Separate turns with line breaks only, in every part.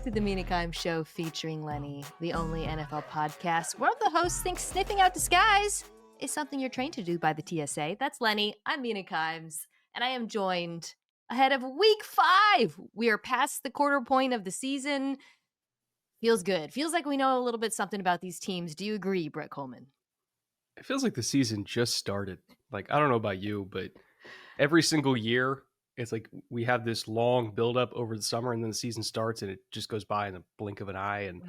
to the Mina Show featuring Lenny, the only NFL podcast where the host thinks sniffing out disguise is something you're trained to do by the TSA. That's Lenny. I'm Mina Kimes, and I am joined ahead of week 5. We are past the quarter point of the season. Feels good. Feels like we know a little bit something about these teams. Do you agree, Brett Kollmann?
It feels like the season just started. Like, I don't know about you, but every single year, it's like we have this long buildup over the summer, and then the season starts, and it just goes by in the blink of an eye. And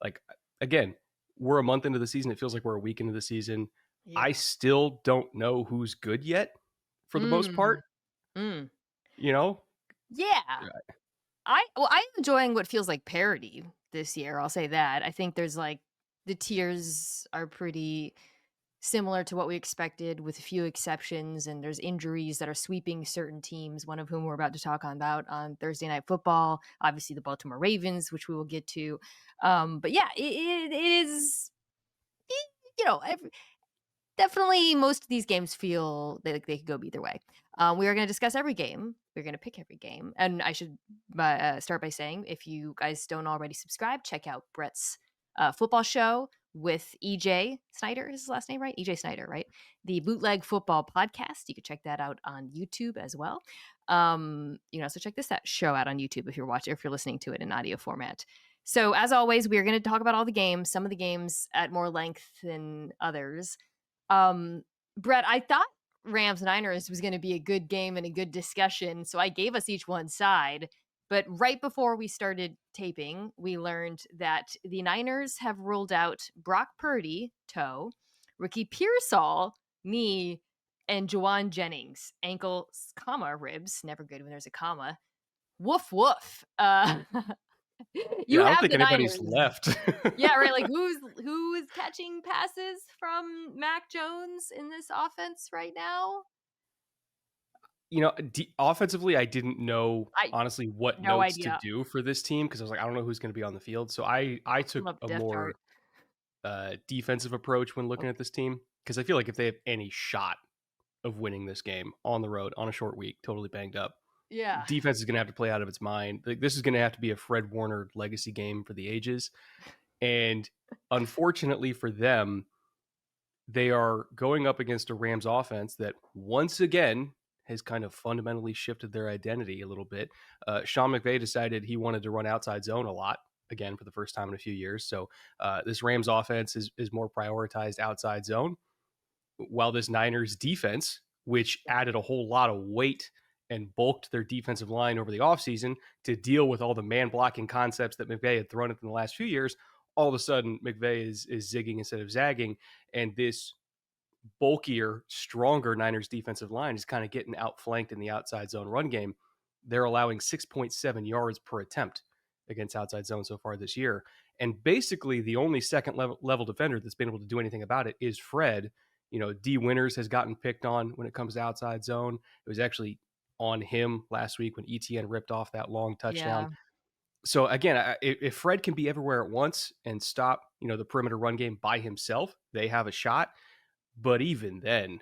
like, again, we're a month into the season. It feels like we're a week into the season.
Yeah.
I still don't know who's good yet, for the most part. You know?
Yeah. I'm enjoying what feels like parity this year. I'll say that. I think there's like the tiers are pretty similar to what we expected with a few exceptions, and there's injuries that are sweeping certain teams, one of whom we're about to talk about on Thursday Night Football, obviously the Baltimore Ravens, which we will get to. But yeah, it is, definitely most of these games feel like they could go either way. We are going to discuss every game. We're going to pick every game. And I should start by saying, if you guys don't already subscribe, check out Brett's football show with EJ Snyder, is his last name, right? EJ Snyder, right? The Bootleg Football Podcast. You can check that out on YouTube as well. You can also check that show out on YouTube if you're listening to it in audio format. So as always, we are going to talk about all the games, some of the games at more length than others. Brett, I thought Rams Niners was going to be a good game and a good discussion, so I gave us each one side. But right before we started taping, we learned that the Niners have ruled out Brock Purdy, toe, Ricky Pearsall, knee, and Juwan Jennings, ankle, comma, ribs. Never good when there's a comma. Woof, woof.
I don't think anybody's left.
Yeah, right. Like who is catching passes from Mac Jones in this offense right now?
Offensively, I didn't know honestly what notes
idea.
to do for this team, because I was like, I don't know who's going to be on the field. So I took a more defensive approach when looking at this team, because I feel like if they have any shot of winning this game on the road on a short week, totally banged up, defense is going to have to play out of its mind. Like, this is going to have to be a Fred Warner legacy game for the ages. And unfortunately for them, they are going up against a Rams offense that once again has kind of fundamentally shifted their identity a little bit. Sean McVay decided he wanted to run outside zone a lot again for the first time in a few years. So this Rams offense is more prioritized outside zone, while this Niners defense, which added a whole lot of weight and bulked their defensive line over the offseason to deal with all the man blocking concepts that McVay had thrown at them the last few years, all of a sudden McVay is zigging instead of zagging. And this bulkier, stronger Niners defensive line is kind of getting outflanked in the outside zone run game. They're allowing 6.7 yards per attempt against outside zone so far this year. And basically the only second level defender that's been able to do anything about it is Fred. D Winters has gotten picked on when it comes to outside zone. It was actually on him last week when ETN ripped off that long touchdown. Yeah. So again, if Fred can be everywhere at once and stop, the perimeter run game by himself, they have a shot. But even then,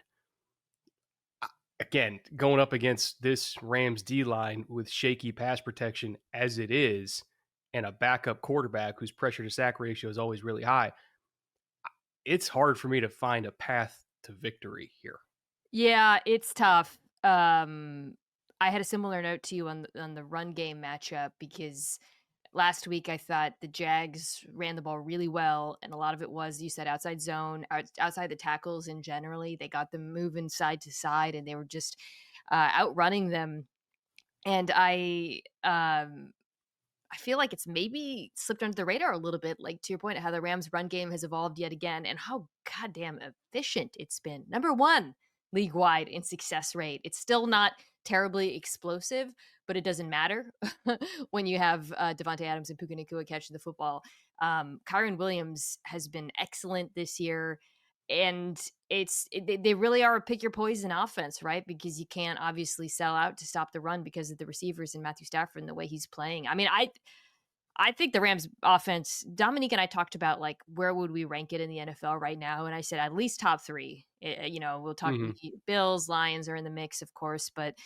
again, going up against this Rams D-line with shaky pass protection as it is, and a backup quarterback whose pressure to sack ratio is always really high, it's hard for me to find a path to victory here.
Yeah, it's tough. I had a similar note to you on the run game matchup, because last week I thought the Jags ran the ball really well, and a lot of it was, you said, outside zone, outside the tackles, and generally they got them moving side to side, and they were just outrunning them. And I feel like it's maybe slipped under the radar a little bit, like to your point, how the Rams run game has evolved yet again, and how goddamn efficient it's been. Number 1 league-wide in success rate. It's still not terribly explosive, but it doesn't matter when you have Devontae Adams and Puka Nacua catching the football. Kyron Williams has been excellent this year, and they really are a pick your poison offense, right? Because you can't obviously sell out to stop the run because of the receivers and Matthew Stafford and the way he's playing. I mean, I think the Rams offense, Dominique and I talked about, like, where would we rank it in the NFL right now? And I said, at least top 3. We'll talk Bills, Lions are in the mix, of course, but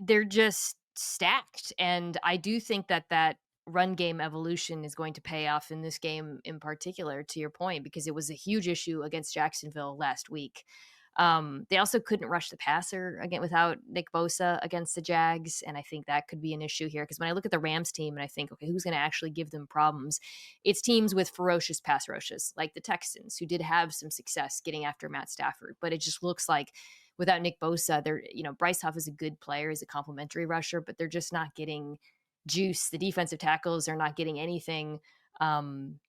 they're just stacked. And I do think that run game evolution is going to pay off in this game in particular, to your point, because it was a huge issue against Jacksonville last week. They also couldn't rush the passer again without Nick Bosa against the Jags, and I think that could be an issue here because when I look at the Rams team and I think, okay, who's going to actually give them problems? It's teams with ferocious pass rushes, like the Texans, who did have some success getting after Matt Stafford, but it just looks like without Nick Bosa, Bryce Huff is a good player, is a complimentary rusher, but they're just not getting juice. The defensive tackles are not getting anything. I'm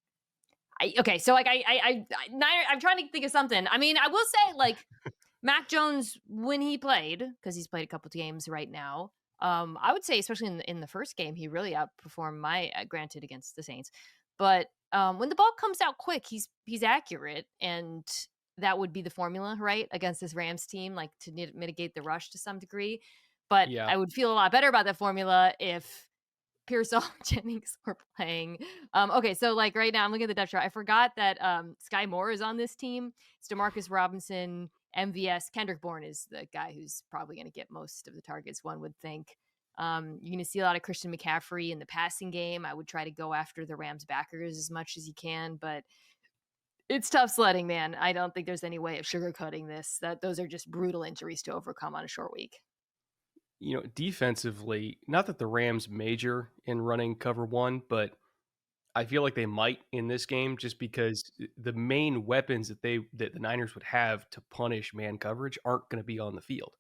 trying to think of something. I mean, I will say, like, Mac Jones, when he played, because he's played a couple of games right now, I would say, especially in the first game, he really outperformed granted against the Saints, but when the ball comes out quick, he's accurate, and that would be the formula, right, against this Rams team, like to mitigate the rush to some degree. But I would feel a lot better about that formula if Pearsall Jennings were playing. Okay, so like right now I'm looking at the depth chart. I forgot that Sky Moore is on this team. It's DeMarcus Robinson, MVS. Kendrick Bourne is the guy who's probably going to get most of the targets, one would think. You're going to see a lot of Christian McCaffrey in the passing game. I would try to go after the Rams backers as much as you can, but it's tough sledding, man. I don't think there's any way of sugarcoating this. Those are just brutal injuries to overcome on a short week.
Defensively, not that the Rams major in running cover one, but I feel like they might in this game just because the main weapons that the Niners would have to punish man coverage aren't going to be on the field.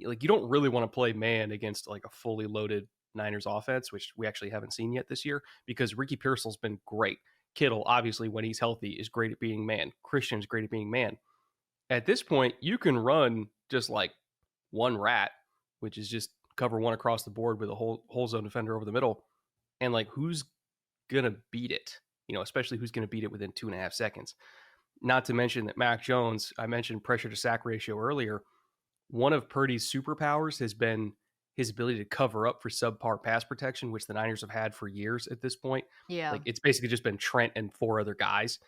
Like, you don't really want to play man against like a fully loaded Niners offense, which we actually haven't seen yet this year, because Ricky Pearsall's been great. Kittle, obviously, when he's healthy, is great at being man. Christian's great at being man. At this point, you can run just like one rat, which is just cover one across the board with a whole zone defender over the middle. And like, who's going to beat it? Especially who's going to beat it within 2.5 seconds. Not to mention that Mac Jones, I mentioned pressure to sack ratio earlier. One of Purdy's superpowers has been his ability to cover up for subpar pass protection, which the Niners have had for years at this point.
Yeah.
Like, it's basically just been Trent and 4 other guys.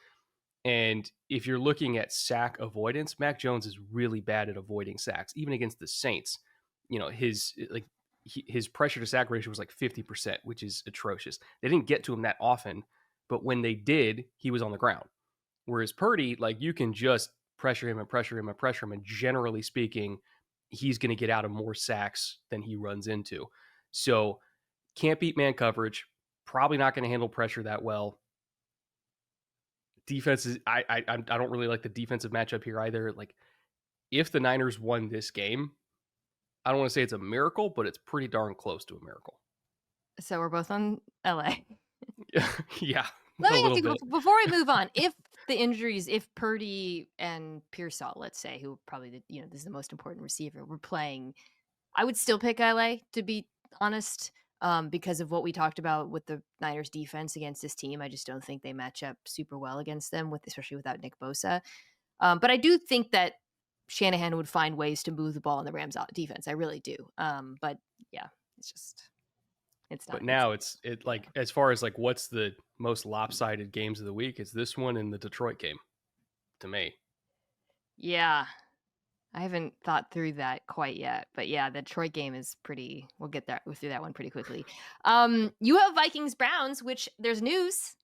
And if you're looking at sack avoidance, Mac Jones is really bad at avoiding sacks, even against the Saints. His pressure to sack ratio was like 50%, which is atrocious. They didn't get to him that often, but when they did, he was on the ground. Whereas Purdy, like, you can just pressure him, and generally speaking, he's going to get out of more sacks than he runs into. So can't beat man coverage, probably not going to handle pressure that well. Defenses, I don't really like the defensive matchup here either. Like, if the Niners won this game, I don't want to say it's a miracle, but it's pretty darn close to a miracle.
So we're both on LA.
Yeah.
Let me ask you, before we move on, if Purdy and Pearsall, let's say, who probably, this is the most important receiver, were playing, I would still pick LA, to be honest, because of what we talked about with the Niners defense against this team. I just don't think they match up super well against them, especially without Nick Bosa. But I do think that Shanahan would find ways to move the ball in the Rams defense. I really do. But yeah, it's not.
But now it's as far as like what's the most lopsided games of the week, it's this one and the Detroit game to me.
Yeah. I haven't thought through that quite yet, but yeah, the Detroit game is pretty. We'll get through that one pretty quickly. You have Vikings Browns, which there's news.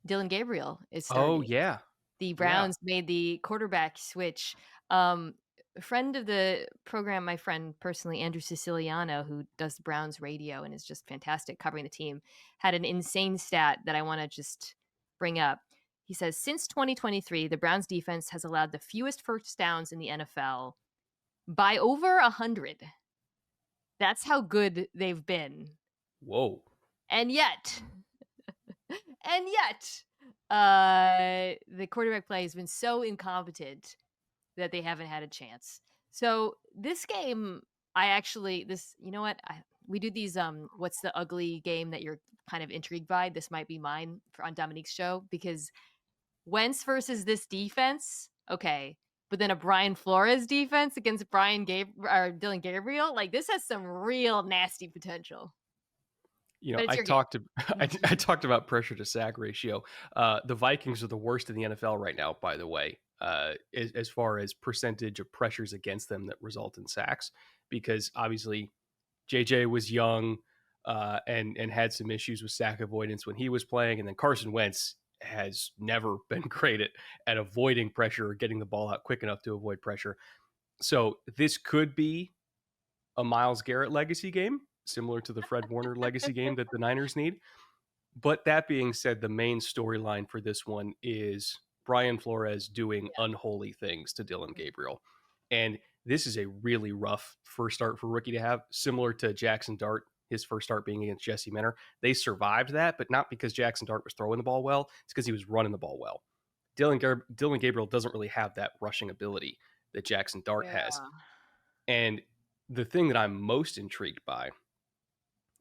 Dylan Gabriel is starting.
Oh yeah,
the Browns made the quarterback switch. A friend of the program, my friend personally, Andrew Siciliano, who does Browns radio and is just fantastic covering the team, had an insane stat that I want to just bring up. He says, since 2023, the Browns defense has allowed the fewest first downs in the NFL by over 100. That's how good they've been.
Whoa.
And yet, the quarterback play has been so incompetent that they haven't had a chance. So this game, we do these, what's the ugly game that you're kind of intrigued by? This might be mine on Dominique's show, because Wentz versus this defense, okay, but then a Brian Flores defense against Dylan Gabriel, like, this has some real nasty potential.
I talked about pressure to sack ratio. The Vikings are the worst in the NFL right now, by the way, as far as percentage of pressures against them that result in sacks, because obviously JJ was young and had some issues with sack avoidance when he was playing, and then Carson Wentz has never been great at avoiding pressure or getting the ball out quick enough to avoid pressure. So this could be a Myles Garrett legacy game, similar to the Fred Warner legacy game that the Niners need. But that being said, the main storyline for this one is Brian Flores doing unholy things to Dillon Gabriel. And this is a really rough first start for rookie to have, similar to Jackson Dart, his first start being against Jesse Minter. They survived that, but not because Jackson Dart was throwing the ball well. It's because he was running the ball well. Dillon Gabriel doesn't really have that rushing ability that Jackson Dart has. And the thing that I'm most intrigued by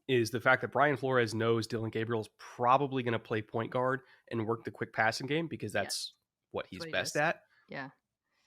is the fact that Brian Flores knows Dillon Gabriel is probably going to play point guard and work the quick passing game because that's what he's best at.
Yeah.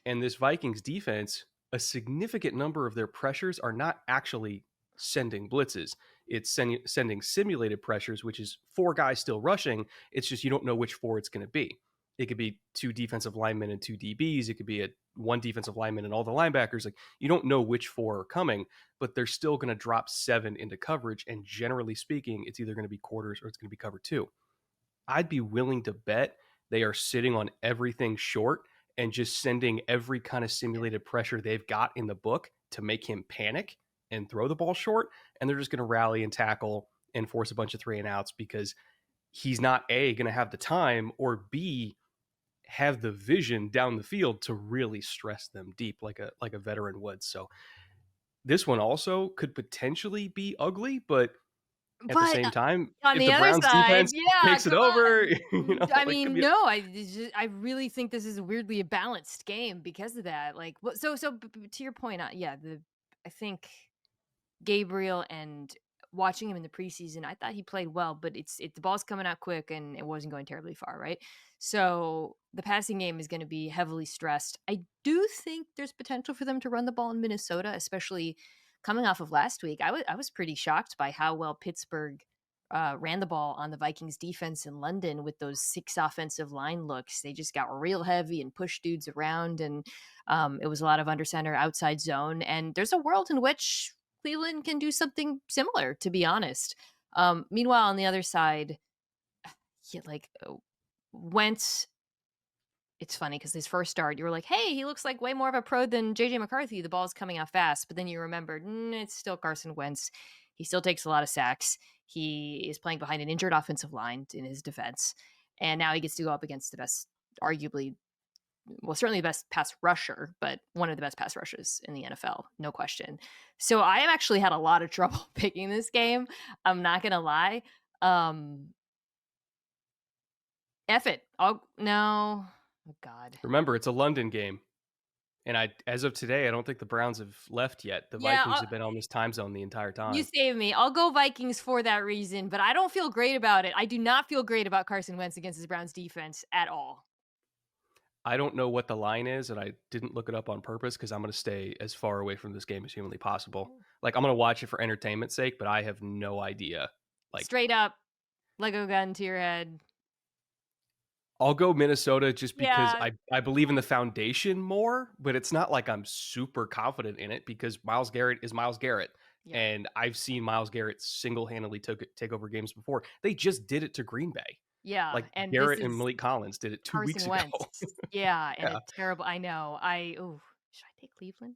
And this Vikings defense, a significant number of their pressures are not actually sending blitzes. It's sending simulated pressures, which is 4 guys still rushing. It's just you don't know which 4 it's going to be. It could be 2 defensive linemen and 2 DBs. It could be 1 defensive lineman and all the linebackers. Like, you don't know which 4 are coming, but they're still going to drop 7 into coverage. And generally speaking, it's either going to be quarters or it's going to be cover 2. I'd be willing to bet they are sitting on everything short and just sending every kind of simulated pressure they've got in the book to make him panic and throw the ball short. And they're just going to rally and tackle and force a bunch of 3 and outs because he's not A, going to have the time, or B, have the vision down the field to really stress them deep like a veteran would. So this one also could potentially be ugly, but at the same time,
on
if
the
the
other
Browns
side,
defense takes it over,
I mean, no, I really think this is weirdly a balanced game because of that. Like, so to your point, I think Gabriel, and watching him in the preseason, I thought he played well, but the ball's coming out quick and it wasn't going terribly far, right? So the passing game is going to be heavily stressed. I do think there's potential for them to run the ball in Minnesota, especially coming off of last week. I was pretty shocked by how well Pittsburgh ran the ball on the Vikings defense in London with those 6 offensive line looks. They just got real heavy and pushed dudes around, and it was a lot of under center, outside zone. And there's a world in which Cleveland can do something similar, to be honest. Meanwhile, on the other side, Wentz, it's funny because his first start, you were like, hey, he looks like way more of a pro than JJ McCarthy. The ball's coming out fast. But then you remembered, it's still Carson Wentz. He still takes a lot of sacks. He is playing behind an injured offensive line in his defense. And now he gets to go up against the best, arguably, well, certainly the best pass rusher, but one of the best pass rushes in the NFL, no question. So I have actually had a lot of trouble picking this game. I'm not going to lie. F it. No. Oh, God.
Remember, it's a London game. And as of today, I don't think the Browns have left yet. The Vikings have been on this time zone the entire time.
You saved me. I'll go Vikings for that reason, but I don't feel great about it. I do not feel great about Carson Wentz against his Browns defense at all.
I don't know what the line is, and I didn't look it up on purpose because I'm going to stay as far away from this game as humanly possible. Like, I'm going to watch it for entertainment's sake, but I have no idea. Like,
straight up, Lego gun to your head.
I'll go Minnesota just because I believe in the foundation more, but it's not like I'm super confident in it because Myles Garrett is Myles Garrett. Yeah. And I've seen Myles Garrett single-handedly take over games before. They just did it to Green Bay.
Yeah.
Like, and Garrett and Malik Collins did it 2 weeks ago.
Yeah. And a terrible, I know. Should I take Cleveland?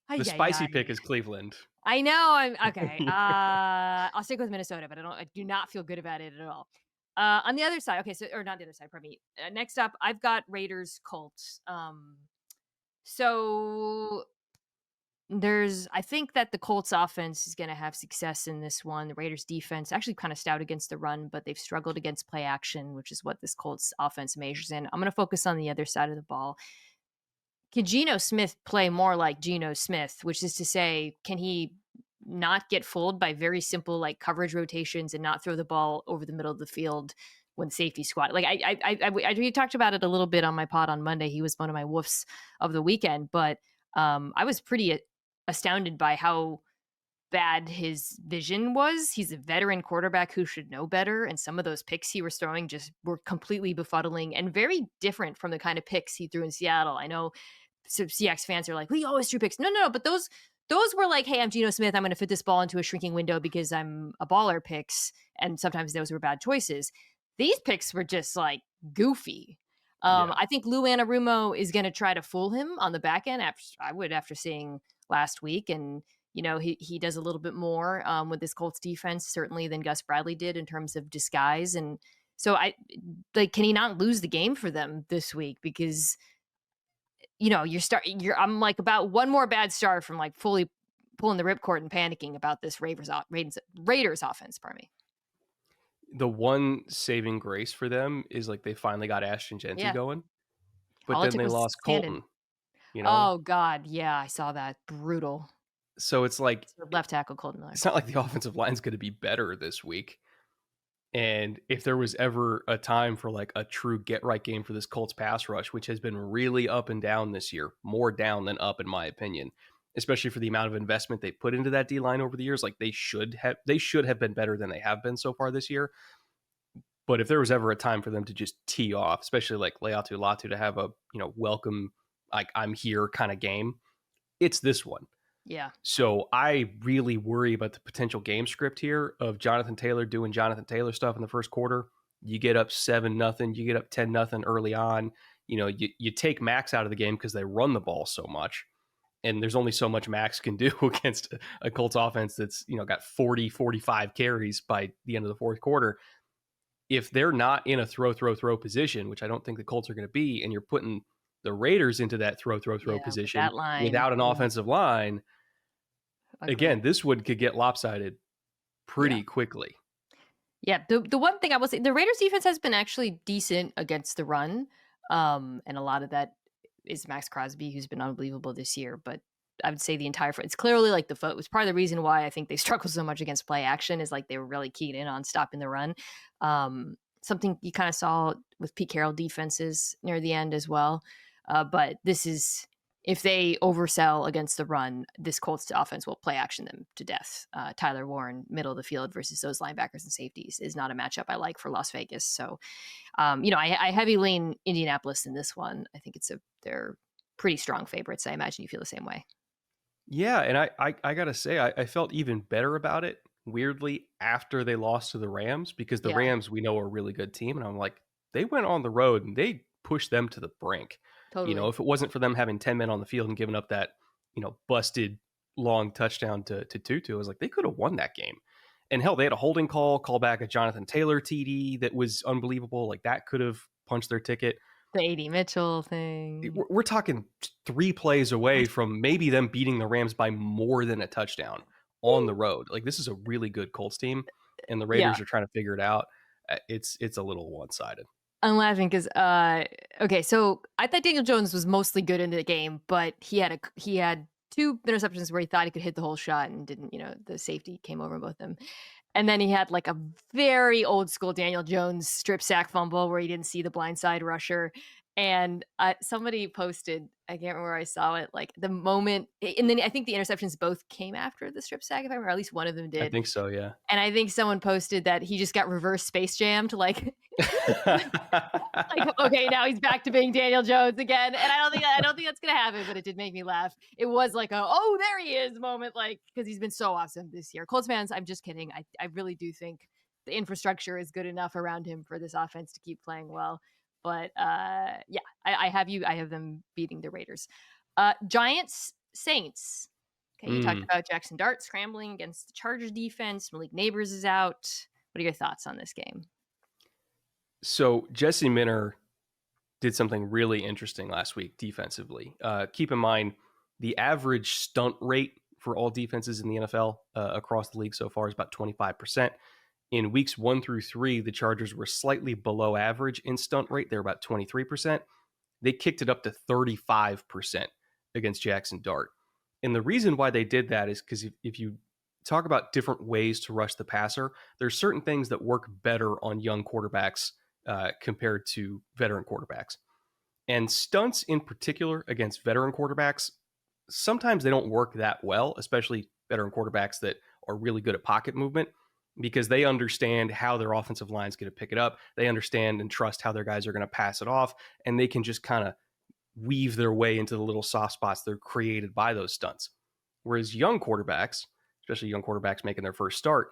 The spicy pick is Cleveland.
I know. Okay. I'll stick with Minnesota, but I do not feel good about it at all. On the other side, okay, so, or not the other side, pardon me. Next up, I've got Raiders Colts. So I think that the Colts offense is going to have success in this one. The Raiders defense actually kind of stout against the run, but they've struggled against play action, which is what this Colts offense measures in. I'm going to focus on the other side of the ball. Can Geno Smith play more like Geno Smith, which is to say, can he not get fooled by very simple like coverage rotations and not throw the ball over the middle of the field when safety squat? Like we talked about it a little bit on my pod on Monday. He was one of my woofs of the weekend, but I was pretty astounded by how bad his vision was. He's a veteran quarterback who should know better. And some of those picks he was throwing just were completely befuddling and very different from the kind of picks he threw in Seattle. I know Seahawks fans are like, we always threw picks. No. But those were like, hey, I'm Geno Smith. I'm going to fit this ball into a shrinking window because I'm a baller picks. And sometimes those were bad choices. These picks were just like goofy. I think Lou Anarumo is going to try to fool him on the back end. After seeing last week, and he does a little bit more with this Colts defense certainly than Gus Bradley did in terms of disguise. And so can he not lose the game for them this week? Because I'm like about one more bad start from like fully pulling the ripcord and panicking about this Raiders offense. Pardon me.
The one saving grace for them is like they finally got Ashton Jeanty going, but then they lost Colton.
Oh God, yeah, I saw that. Brutal.
So it's like
left tackle Colton Miller.
It's not like the offensive line's going to be better this week. And if there was ever a time for like a true get right game for this Colts pass rush, which has been really up and down this year, more down than up in my opinion, especially for the amount of investment they put into that D line over the years, like they should have been better than they have been so far this year. But if there was ever a time for them to just tee off, especially like Leatu Latu to have a, welcome, like I'm here kind of game, it's this one.
Yeah.
So I really worry about the potential game script here of Jonathan Taylor doing Jonathan Taylor stuff in the first quarter. You get up 7-0, you get up 10-0 early on. You take Max out of the game because they run the ball so much. And there's only so much Max can do against a Colts offense that's, got 40, 45 carries by the end of the fourth quarter. If they're not in a throw position, which I don't think the Colts are going to be, and you're putting the Raiders into that throw position without an offensive line, again, this one could get lopsided pretty quickly.
Yeah, the one thing I will say, the Raiders defense has been actually decent against the run, and a lot of that is Max Crosby, who's been unbelievable this year. But I would say it's clearly like it was part of the reason why I think they struggle so much against play action is like they were really keyed in on stopping the run. Something you kind of saw with Pete Carroll defenses near the end as well. But this is, if they oversell against the run, this Colts offense will play action them to death. Tyler Warren, middle of the field versus those linebackers and safeties is not a matchup I like for Las Vegas. So, I heavy lean Indianapolis in this one. I think they're pretty strong favorites. I imagine you feel the same way.
Yeah, and I got to say, I felt even better about it, weirdly, after they lost to the Rams, because the Rams, we know, are a really good team. And I'm like, they went on the road and they pushed them to the brink.
Totally.
If it wasn't for them having 10 men on the field and giving up that, busted long touchdown to Tutu, I was like, they could have won that game. And hell, they had a holding call back a Jonathan Taylor TD that was unbelievable. Like that could have punched their ticket.
The AD Mitchell thing.
We're talking 3 plays away from maybe them beating the Rams by more than a touchdown on the road. Like this is a really good Colts team, and the Raiders are trying to figure it out. It's a little one-sided.
I'm laughing because okay, so I thought Daniel Jones was mostly good in the game, but he had 2 interceptions where he thought he could hit the whole shot and didn't. The safety came over both of them. And then he had like a very old school Daniel Jones strip sack fumble where he didn't see the blindside rusher. And somebody posted, I can't remember where I saw it, like the moment, and then I think the interceptions both came after the strip sack, if I remember, or at least one of them did.
I think so, yeah.
And I think someone posted that he just got reverse Space Jammed, like, like, okay, now he's back to being Daniel Jones again. And I don't think that's gonna happen, but it did make me laugh. It was like oh, there he is moment, like, because he's been so awesome this year. Colts fans, I'm just kidding. I really do think the infrastructure is good enough around him for this offense to keep playing well. But I have them beating the Raiders. Giants, Saints. Okay, you talked about Jackson Dart scrambling against the Chargers defense. Malik Neighbors is out. What are your thoughts on this game?
So Jesse Minter did something really interesting last week defensively. Keep in mind, the average stunt rate for all defenses in the NFL across the league so far is about 25%. In weeks 1 through 3, the Chargers were slightly below average in stunt rate. They're about 23%. They kicked it up to 35% against Jackson Dart. And the reason why they did that is because if you talk about different ways to rush the passer, there's certain things that work better on young quarterbacks compared to veteran quarterbacks. And stunts in particular against veteran quarterbacks, sometimes they don't work that well, especially veteran quarterbacks that are really good at pocket movement, because they understand how their offensive line is going to pick it up. They understand and trust how their guys are going to pass it off, and they can just kind of weave their way into the little soft spots they're created by those stunts. Whereas young quarterbacks, especially young quarterbacks making their first start,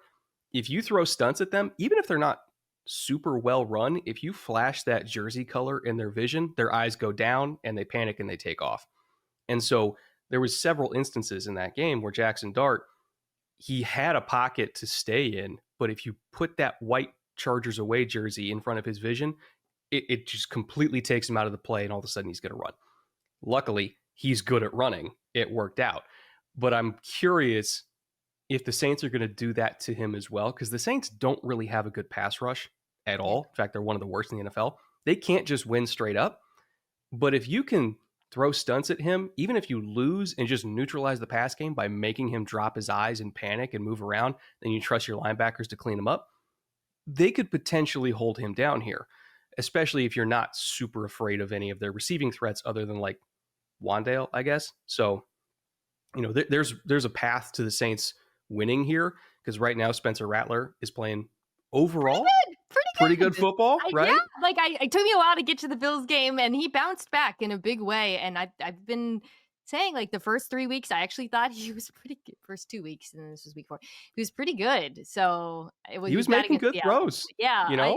if you throw stunts at them, even if they're not super well run, if you flash that jersey color in their vision, their eyes go down and they panic and they take off. And so there was several instances in that game where Jackson Dart, he had a pocket to stay in, but if you put that white Chargers away jersey in front of his vision, it just completely takes him out of the play, and all of a sudden he's going to run. Luckily, he's good at running. It worked out. But I'm curious if the Saints are going to do that to him as well, because the Saints don't really have a good pass rush at all. In fact, they're one of the worst in the NFL. They can't just win straight up. But if you can throw stunts at him, even if you lose and just neutralize the pass game by making him drop his eyes and panic and move around, then you trust your linebackers to clean him up, they could potentially hold him down here, especially if you're not super afraid of any of their receiving threats other than like Wandale, I guess. So, there's a path to the Saints winning here, because right now Spencer Rattler is playing overall pretty good football, right?
Yeah, like it took me a while to get to the Bills game, and he bounced back in a big way. And I've been saying, like, the first 3 weeks, I actually thought he was pretty good. First 2 weeks, and then this was week 4. He was pretty good. So
he was making good throws.
Yeah,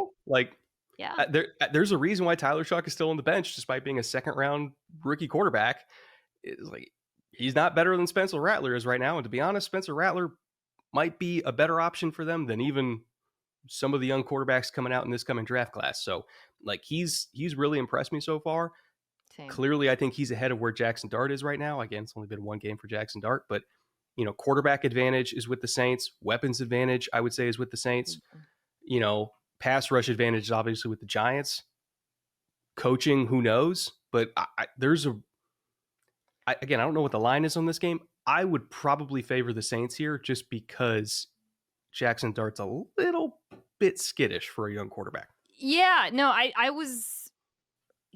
there's a reason why Tyler Shuck is still on the bench despite being a second-round rookie quarterback. It's like, he's not better than Spencer Rattler is right now. And to be honest, Spencer Rattler might be a better option for them than even some of the young quarterbacks coming out in this coming draft class. So, like, he's really impressed me so far.
Same.
Clearly, I think he's ahead of where Jackson Dart is right now. Again, it's only been one game for Jackson Dart, but quarterback advantage is with the Saints. Weapons advantage, I would say, is with the Saints. Pass rush advantage is obviously with the Giants. Coaching, who knows? But I don't know what the line is on this game. I would probably favor the Saints here just because Jackson Dart's a little bit skittish for a young quarterback.
Yeah, no, I was,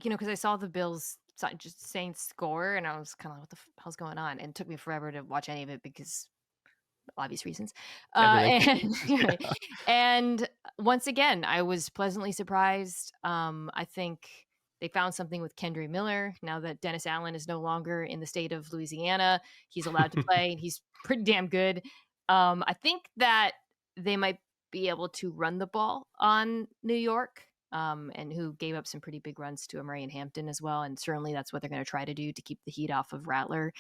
because I saw the Bills just Saints score, and I was kind of like, what the hell's going on? And it took me forever to watch any of it because obvious reasons. And once again, I was pleasantly surprised. I think they found something with Kendre Miller. Now that Dennis Allen is no longer in the state of Louisiana, he's allowed to play, and he's pretty damn good. I think that they might be able to run the ball on New York, and who gave up some pretty big runs to Amari and Hampton as well. And certainly that's what they're going to try to do to keep the heat off of Rattler.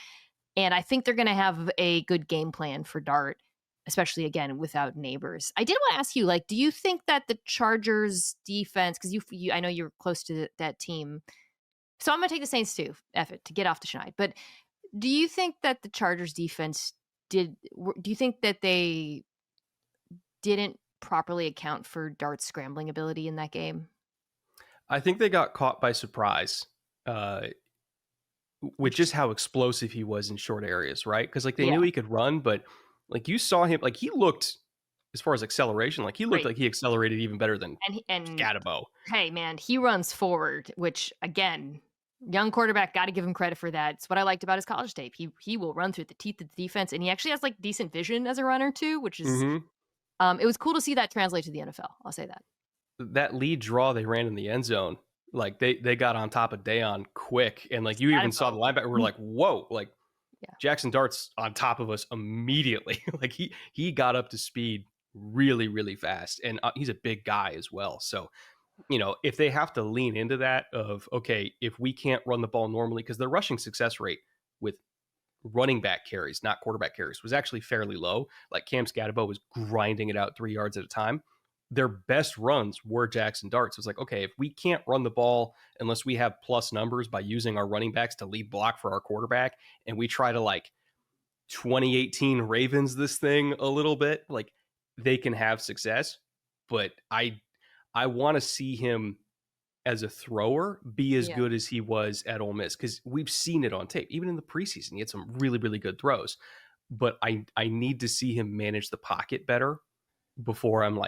And I think they're going to have a good game plan for Dart, especially, again, without Neighbors. I did want to ask you, do you think that the Chargers defense, because you I know you're close to that team, so I'm going to take the Saints too, to get off the schneid. But do you think that the Chargers defense do you think that they didn't properly account for Dart's scrambling ability in that game?
I think they got caught by surprise, with just how explosive he was in short areas, right? Because they knew he could run, but you saw him, he looked, as far as acceleration, he looked like he accelerated even better than Scatabo.
Hey, man, he runs forward, which, again, young quarterback, got to give him credit for that. It's what I liked about his college tape. He will run through the teeth of the defense, and he actually has decent vision as a runner too, which is it was cool to see that translate to the NFL. I'll say that.
That lead draw they ran in the end zone, they got on top of Dayon quick, and you even saw the linebacker. We're like, whoa, Jackson Dart's on top of us immediately. He got up to speed really, really fast, and he's a big guy as well. So, if they have to lean into that of, okay, if we can't run the ball normally, because their rushing success rate with running back carries, not quarterback carries, was actually fairly low. Cam Scatabo was grinding it out 3 yards at a time. Their best runs were Jackson Dart. So it's okay, if we can't run the ball unless we have plus numbers by using our running backs to lead block for our quarterback, and we try to 2018 Ravens this thing a little bit, they can have success. But I want to see him as a thrower be as good as he was at Ole Miss, because we've seen it on tape. Even in the preseason, he had some really, really good throws. But I need to see him manage the pocket better before I'm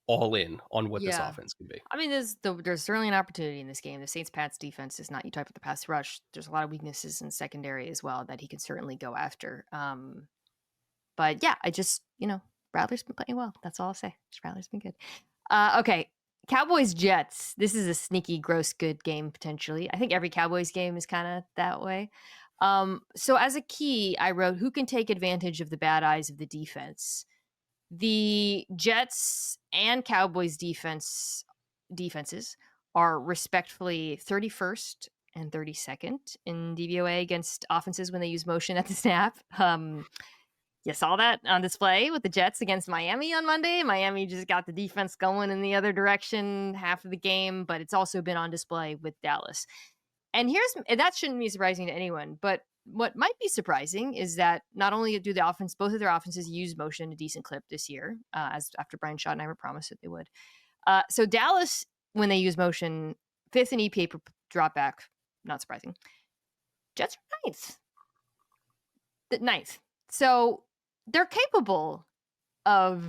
all in on what this offense can be.
I mean, there's certainly an opportunity in this game. The Saints-Pats defense is not you type of the pass rush. There's a lot of weaknesses in secondary as well that he can certainly go after. But yeah, I just, Rattler's been playing well. That's all I'll say. Rattler's been good. Okay. Cowboys Jets. This is a sneaky, gross, good game potentially. I think every Cowboys game is kind of that way. So as a key, I wrote who can take advantage of the bad eyes of the defense. The Jets and Cowboys defenses are respectfully 31st and 32nd in DVOA against offenses when they use motion at the snap. You saw that on display with the Jets against Miami on Monday. Miami just got the defense going in the other direction half of the game, but it's also been on display with Dallas. And that shouldn't be surprising to anyone, but what might be surprising is that not only do both of their offenses use motion a decent clip this year, as after Brian Schottenheimer promised that they would. So Dallas, when they use motion, 5th in EPA per drop back, not surprising. Jets are ninth. So they're capable of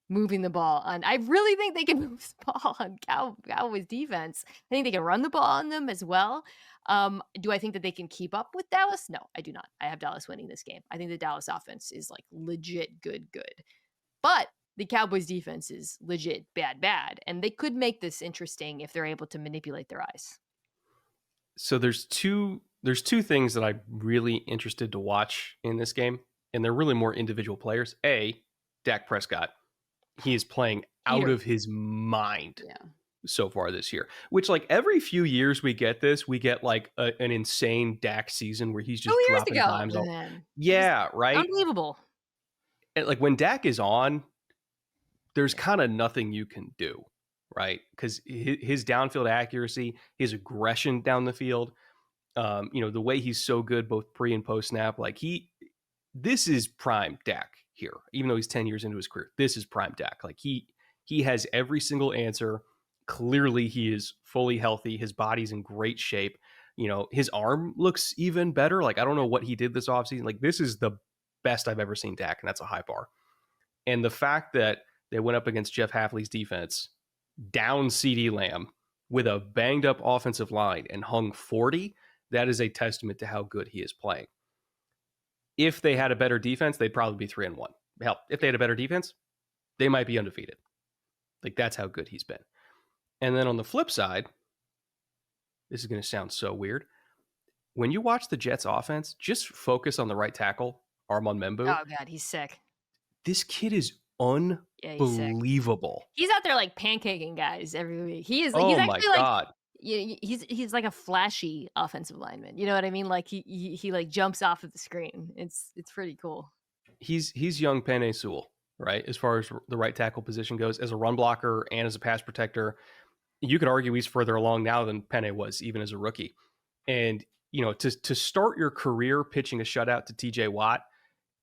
moving the ball on. I really think they can move the ball on Cowboys defense. I think they can run the ball on them as well. Do I think that they can keep up with Dallas? No, I do not. I have Dallas winning this game. I think the Dallas offense is like legit good. But the Cowboys defense is legit bad. And they could make this interesting if they're able to manipulate their eyes.
So there's two things that I'm really interested to watch in this game, and they're really more individual players. Dak Prescott. He is playing out of his mind so far this year, which like every few years we get like an insane Dak season where he's just dropping dimes. Right?
Unbelievable.
And like when Dak is on, there's kind of nothing you can do, right? Because his downfield accuracy, his aggression down the field, the way he's so good both pre and post snap, like this is prime Dak here. Even though he's 10 years into his career, this is prime Dak. Like he has every single answer. Clearly, he is fully healthy. His body's in great shape. His arm looks even better. Like I don't know what he did this offseason. Like this is the best I've ever seen Dak, and that's a high bar. And the fact that they went up against Jeff Hafley's defense, down CeeDee Lamb with a banged up offensive line and hung 40, that is a testament to how good he is playing. If they had a better defense, they'd probably be 3-1. Hell, if they had a better defense, they might be undefeated. Like that's how good he's been. And then on the flip side, this is going to sound so weird. When you watch the Jets offense, just focus on the right tackle, Armand Membu.
Oh God, he's sick.
This kid is unbelievable.
He's out there like pancaking guys every week. He is.
Oh
he's
actually my God.
He's like a flashy offensive lineman. You know what I mean? Like he like jumps off of the screen. It's pretty cool.
He's young Penei Sewell, right? As far as the right tackle position goes, as a run blocker and as a pass protector, you could argue he's further along now than Penei was even as a rookie. And to start your career pitching a shutout to TJ Watt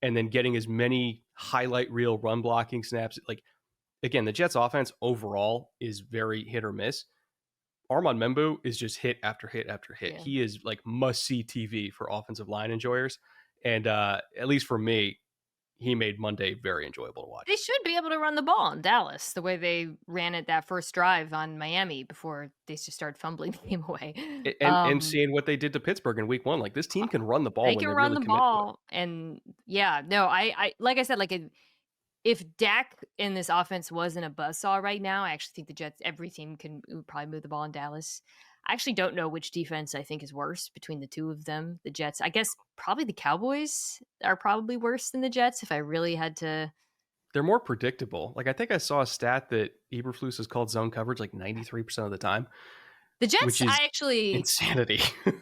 and then getting as many highlight reel run blocking snaps, like again, the Jets offense overall is very hit or miss. Armand Membu is just hit after hit after hit. Yeah. He is like must-see TV for offensive line enjoyers. And at least for me, he made Monday very enjoyable to watch.
They should be able to run the ball in Dallas the way they ran it that first drive on Miami before they just started fumbling the game away.
And seeing what they did to Pittsburgh in week 1, like this team can run the ball.
They can run the ball. And yeah, no, I like I said, like if Dak in this offense wasn't a buzzsaw right now, I actually think the Jets, every team would probably move the ball in Dallas. I actually don't know which defense I think is worse between the two of them. The Jets, I guess probably the Cowboys are probably worse than the Jets if I really had to.
They're more predictable. Like I think I saw a stat that Eberflus has called zone coverage like 93% of the time.
The Jets, I actually
insanity.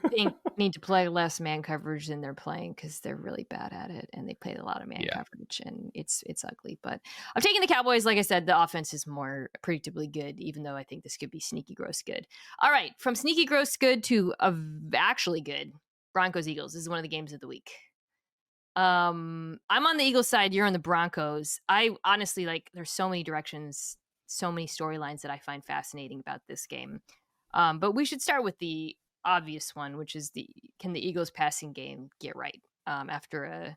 think need to play less man coverage than they're playing because they're really bad at it, and they played a lot of man coverage, and it's ugly. But I'm taking the Cowboys. Like I said, the offense is more predictably good, even though I think this could be sneaky gross good. All right, from sneaky gross good to actually good, Broncos Eagles. This is one of the games of the week. I'm on the Eagles side. You're on the Broncos. I honestly there's so many directions, so many storylines that I find fascinating about this game. But we should start with the obvious one, which is can the Eagles passing game get right after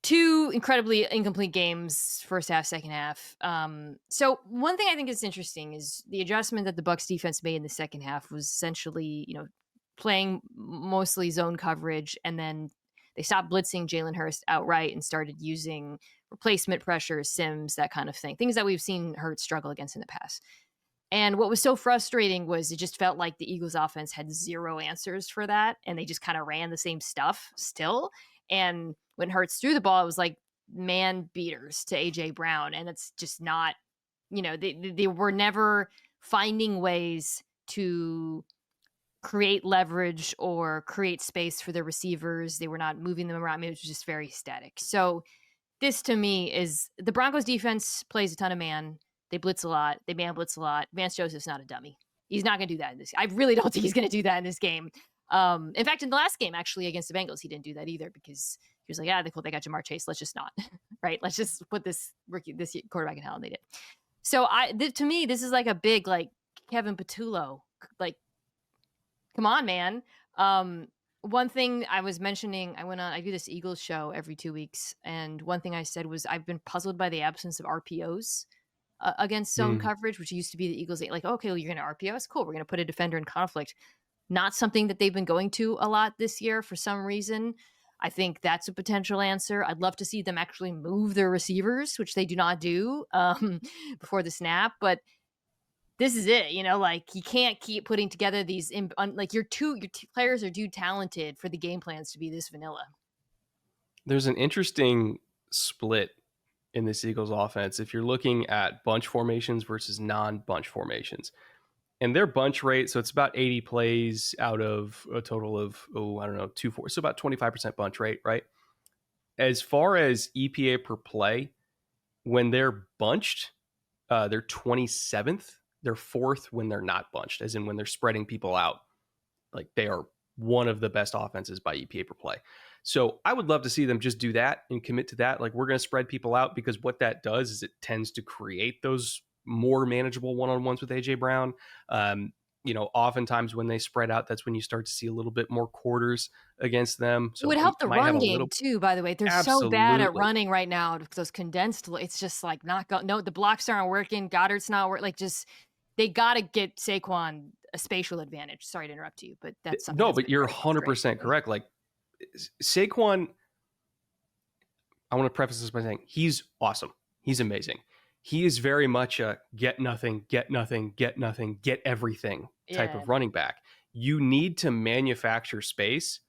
two incredibly incomplete games, first half, second half. So one thing I think is interesting is the adjustment that the Bucs defense made in the second half was essentially, playing mostly zone coverage, and then they stopped blitzing Jalen Hurts outright and started using replacement pressure, Sims, that kind of thing. Things that we've seen Hurts struggle against in the past. And what was so frustrating was it just felt like the Eagles offense had zero answers for that. And they just kind of ran the same stuff still. And when Hurts threw the ball, it was like man beaters to AJ Brown. And it's just not, they were never finding ways to create leverage or create space for their receivers. They were not moving them around. I mean, it was just very static. So this to me is the Broncos defense plays a ton of man. They blitz a lot. They man blitz a lot. Vance Joseph's not a dummy. He's not going to do that in this. I really don't think he's going to do that in this game. In fact, in the last game, actually, against the Bengals, he didn't do that either because he was like, they got Jamar Chase. Let's just not, right? Let's just put this quarterback in hell, and they did. So to me, this is like a big, like, Kevin Patullo, like, come on, man. One thing I was mentioning, I do this Eagles show every 2 weeks. And one thing I said was I've been puzzled by the absence of RPOs against zone coverage, which used to be the Eagles. Like, okay, well, you're going to RPO. It's cool. We're going to put a defender in conflict. Not something that they've been going to a lot this year for some reason. I think that's a potential answer. I'd love to see them actually move their receivers, which they do not do before the snap. But this is it, like you can't keep putting together these, like your players are too talented for the game plans to be this vanilla.
There's an interesting split in this Eagles offense if you're looking at bunch formations versus non-bunch formations. And their bunch rate, so it's about 80 plays out of a total of, 240. So about 25% bunch rate, right? As far as EPA per play, when they're bunched, they're 27th. They're 4th when they're not bunched, as in when they're spreading people out. Like, they are one of the best offenses by EPA per play. So I would love to see them just do that and commit to that. Like, we're going to spread people out, because what that does is it tends to create those more manageable one-on-ones with AJ Brown. Oftentimes when they spread out, that's when you start to see a little bit more quarters against them. So
it would help the run game too, by the way. They're so bad at running right now. Those condensed, it's just like not go. No, the blocks aren't working. Goddard's not working. Like, just they got to get Saquon a spatial advantage. Sorry to interrupt you, but that's something.
No, but you're 100% correct. Like, Saquon, I want to preface this by saying he's awesome. He's amazing. He is very much a get nothing, get everything type of running back. You need to manufacture space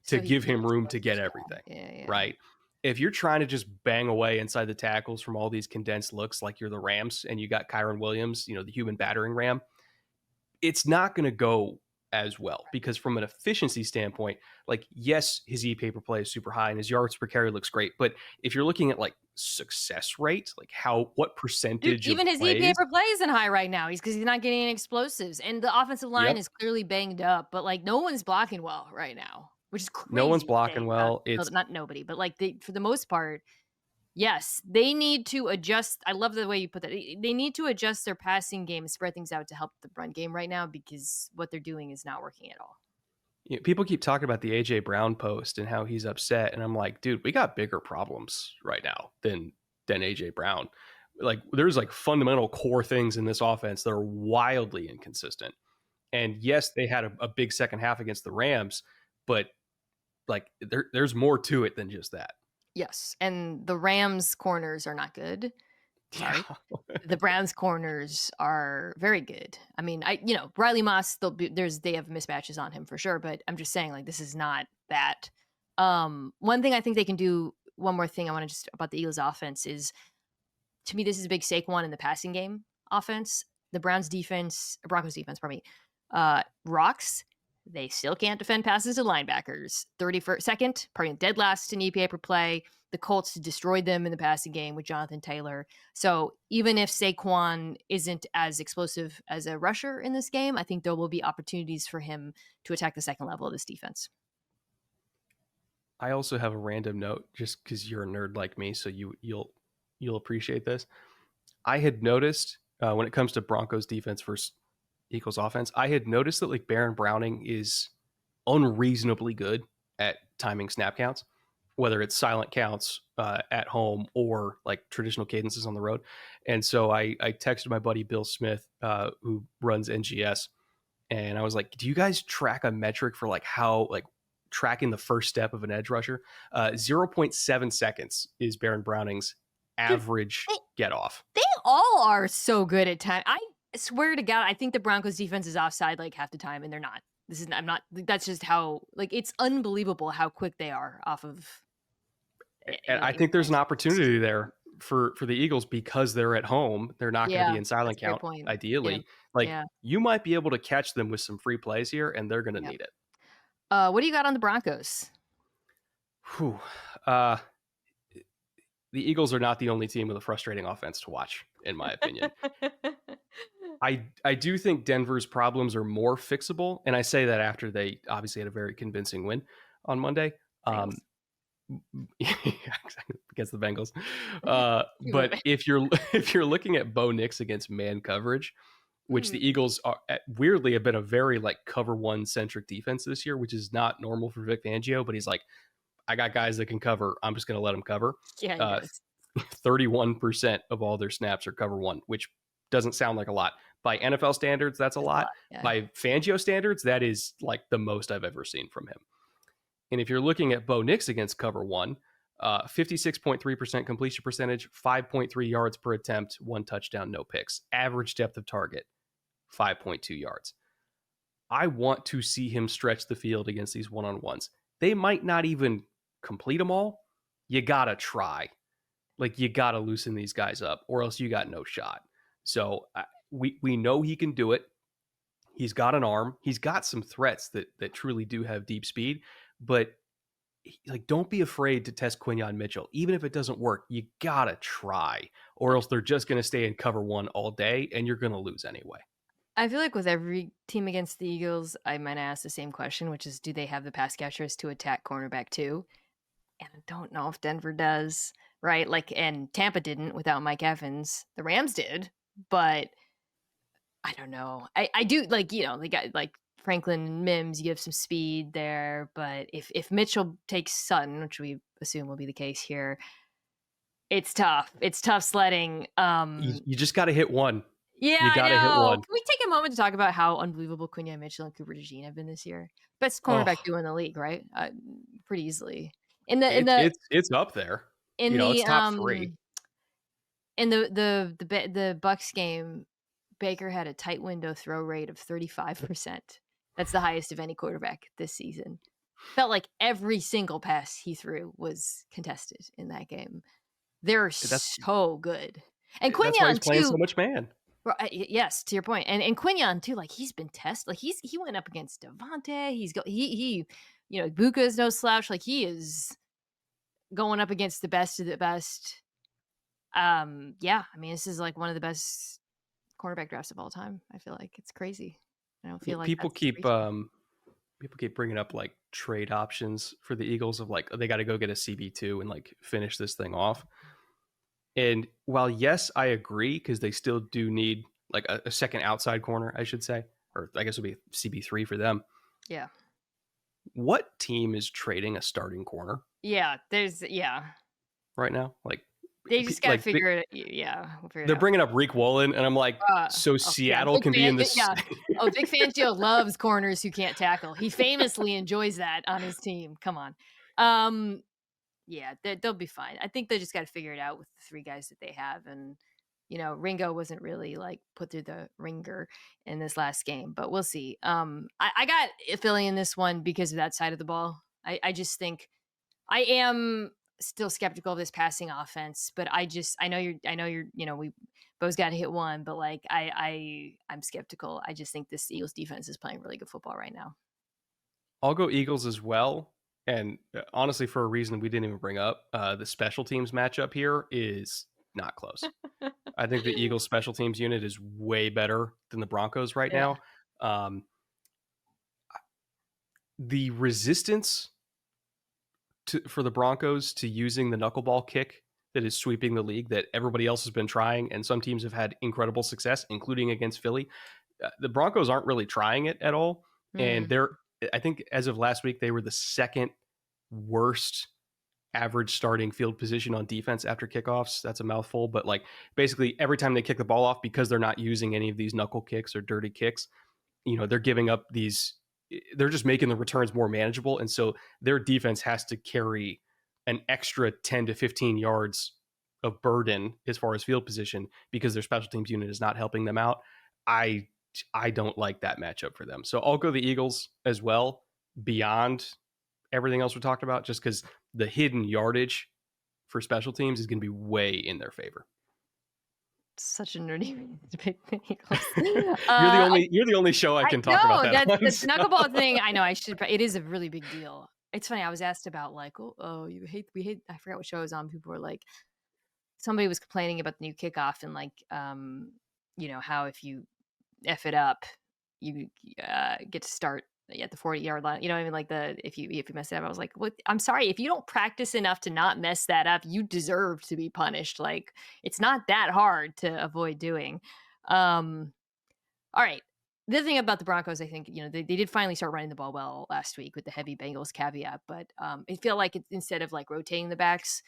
to give him room to get everything, right? If you're trying to just bang away inside the tackles from all these condensed looks like you're the Rams and you got Kyron Williams, the human battering ram, it's not going to go as well, because from an efficiency standpoint, like, yes, his EPA per play is super high and his yards per carry looks great. But if you're looking at like success rate, like what percentage,
even his
plays,
EPA per play isn't high right now. Because he's not getting any explosives, and the offensive line is clearly banged up. But like, no one's blocking well right now, which is crazy.
No one's blocking well.
It's not nobody, but like for the most part. Yes, they need to adjust. I love the way you put that. They need to adjust their passing game and spread things out to help the run game right now, because what they're doing is not working at all.
People keep talking about the AJ Brown post and how he's upset, and I'm like, dude, we got bigger problems right now than AJ Brown. Like, there's like fundamental core things in this offense that are wildly inconsistent. And yes, they had a big second half against the Rams, but like there's more to it than just that.
Yes, and the Rams corners are not good. Sorry. The Browns corners are very good. I mean, Riley Moss, they have mismatches on him for sure, but I'm just saying, like, this is not that. One thing I think they can do, one more thing I want to just about the Eagles offense is, to me, this is a big Saquon in the passing game offense. The Broncos defense, rocks. They still can't defend passes to linebackers. 32nd, dead last in EPA per play. The Colts destroyed them in the passing game with Jonathan Taylor. So even if Saquon isn't as explosive as a rusher in this game, I think there will be opportunities for him to attack the second level of this defense.
I also have a random note, just because you're a nerd like me, so you'll appreciate this. I had noticed when it comes to Broncos defense versus Eagles offense, I had noticed that like Baron Browning is unreasonably good at timing snap counts, whether it's silent counts at home or like traditional cadences on the road. And so I texted my buddy Bill Smith, who runs NGS, and I was like, do you guys track a metric for like how, like, tracking the first step of an edge rusher? 0.7 seconds is Baron Browning's average get off.
They all are so good at time. swear to God, I think the Broncos defense is offside like half the time, and they're not. I'm not. That's just how. Like, it's unbelievable how quick they are off of.
And I think there's an opportunity there for the Eagles because they're at home. They're not going to be
Yeah,
in
that's
silent
a great
count.
point. Yeah,
Ideally, like
yeah,
you might be able to catch them with some free plays here, and they're going to
yeah.
need it.
What do you got on the Broncos?
Whew. The Eagles are not the only team with a frustrating offense to watch, in my opinion. I do think Denver's problems are more fixable, and I say that after they obviously had a very convincing win on Monday.
Bengals.
Against the Bengals. But if you're looking at Bo Nix against man coverage, which the Eagles are weirdly have been a very like cover one centric defense this year, which is not normal for Vic Fangio, but he's like, I got guys that can cover. I'm just going to let them cover.
Yeah, he does.
31% of all their snaps are cover one, which doesn't sound like a lot. By NFL standards, that's a lot.
Yeah.
By Fangio standards, that is like the most I've ever seen from him. And if you're looking at Bo Nix against cover one, 56.3% completion percentage, 5.3 yards per attempt, 1 touchdown, no picks. Average depth of target, 5.2 yards. I want to see him stretch the field against these one-on-ones. They might not even complete them all. You got to try. Like, you got to loosen these guys up, or else you got no shot. So we know he can do it. He's got an arm. He's got some threats that truly do have deep speed. But like, don't be afraid to test Quinyon Mitchell. Even if it doesn't work, you got to try, or else they're just going to stay in cover one all day, and you're going to lose anyway.
I feel like with every team against the Eagles, I might ask the same question, which is, do they have the pass catchers to attack cornerback too? And I don't know if Denver does, right? Like, and Tampa didn't without Mike Evans. The Rams did, but I don't know. I do like, they got like Franklin and Mims, you have some speed there, but if Mitchell takes Sutton, which we assume will be the case here, it's tough. It's tough sledding.
You just got to hit one.
Yeah,
you got to hit one.
Can we take a moment to talk about how unbelievable Quinyon Mitchell and Cooper DeJean have been this year? Best cornerback duo in the league, right? Pretty easily.
It's up there. It's top 3.
In the Bucs game, Baker had a tight window throw rate of 35%. That's the highest of any quarterback this season. Felt like every single pass he threw was contested in that game. They're so good. And Quinyon,
that's why he's playing so much man.
Yes, to your point. And Quinyon too, like, he's been tested. Like, he went up against Devontae. He Buka is no slouch. Like, he is going up against the best of the best. I mean, this is like one of the best cornerback drafts of all time. I feel like it's crazy. I don't feel like
people keep bringing up like trade options for the Eagles of like, they got to go get a CB2 and like finish this thing off. And while yes, I agree, because they still do need like a second outside corner, I should say, or I guess it'll be CB3 for them.
Yeah.
What team is trading a starting corner?
Yeah,
right now, like,
they just gotta figure it. Yeah,
they're bringing up Reek Wallen, and I'm like, Seattle can be in this.
Yeah. Vic Fangio loves corners who can't tackle. He famously enjoys that on his team. Come on. Yeah, they'll be fine. I think they just got to figure it out with the 3 guys that they have. And, Ringo wasn't really like put through the ringer in this last game, but we'll see. I got Philly in this one because of that side of the ball. I just think I am still skeptical of this passing offense, but I know you're, Bo's got to hit one, but like, I'm skeptical. I just think this Eagles defense is playing really good football right now.
I'll go Eagles as well. And honestly, for a reason we didn't even bring up, the special teams matchup here is not close. I think the Eagles special teams unit is way better than the Broncos right now. The resistance for the Broncos to using the knuckleball kick that is sweeping the league, that everybody else has been trying, and some teams have had incredible success, including against Philly. The Broncos aren't really trying it at all. And I think as of last week, they were the second worst average starting field position on defense after kickoffs. That's a mouthful, but like, basically every time they kick the ball off, because they're not using any of these knuckle kicks or dirty kicks, they're giving up they're just making the returns more manageable. And so their defense has to carry an extra 10 to 15 yards of burden as far as field position, because their special teams unit is not helping them out. I don't like that matchup for them. So I'll go the Eagles as well, beyond everything else we talked about, just because the hidden yardage for special teams is going to be way in their favor.
Such a nerdy reason to pick the Eagles.
You're the only show I can talk about
No,
that
that's
on.
the knuckleball thing. I know I should. It is a really big deal. It's funny. I was asked about like, we hate. I forgot what show it was on. People were like, somebody was complaining about the new kickoff and like, how if you F it up, you get to start at the 40-yard line. You know what I mean? Like if you mess it up, I was like, what? I'm sorry. If you don't practice enough to not mess that up, you deserve to be punished. Like it's not that hard to avoid doing. All right. The thing about the Broncos, I think, they did finally start running the ball well last week with the heavy Bengals caveat, but it felt like instead of like rotating the backs,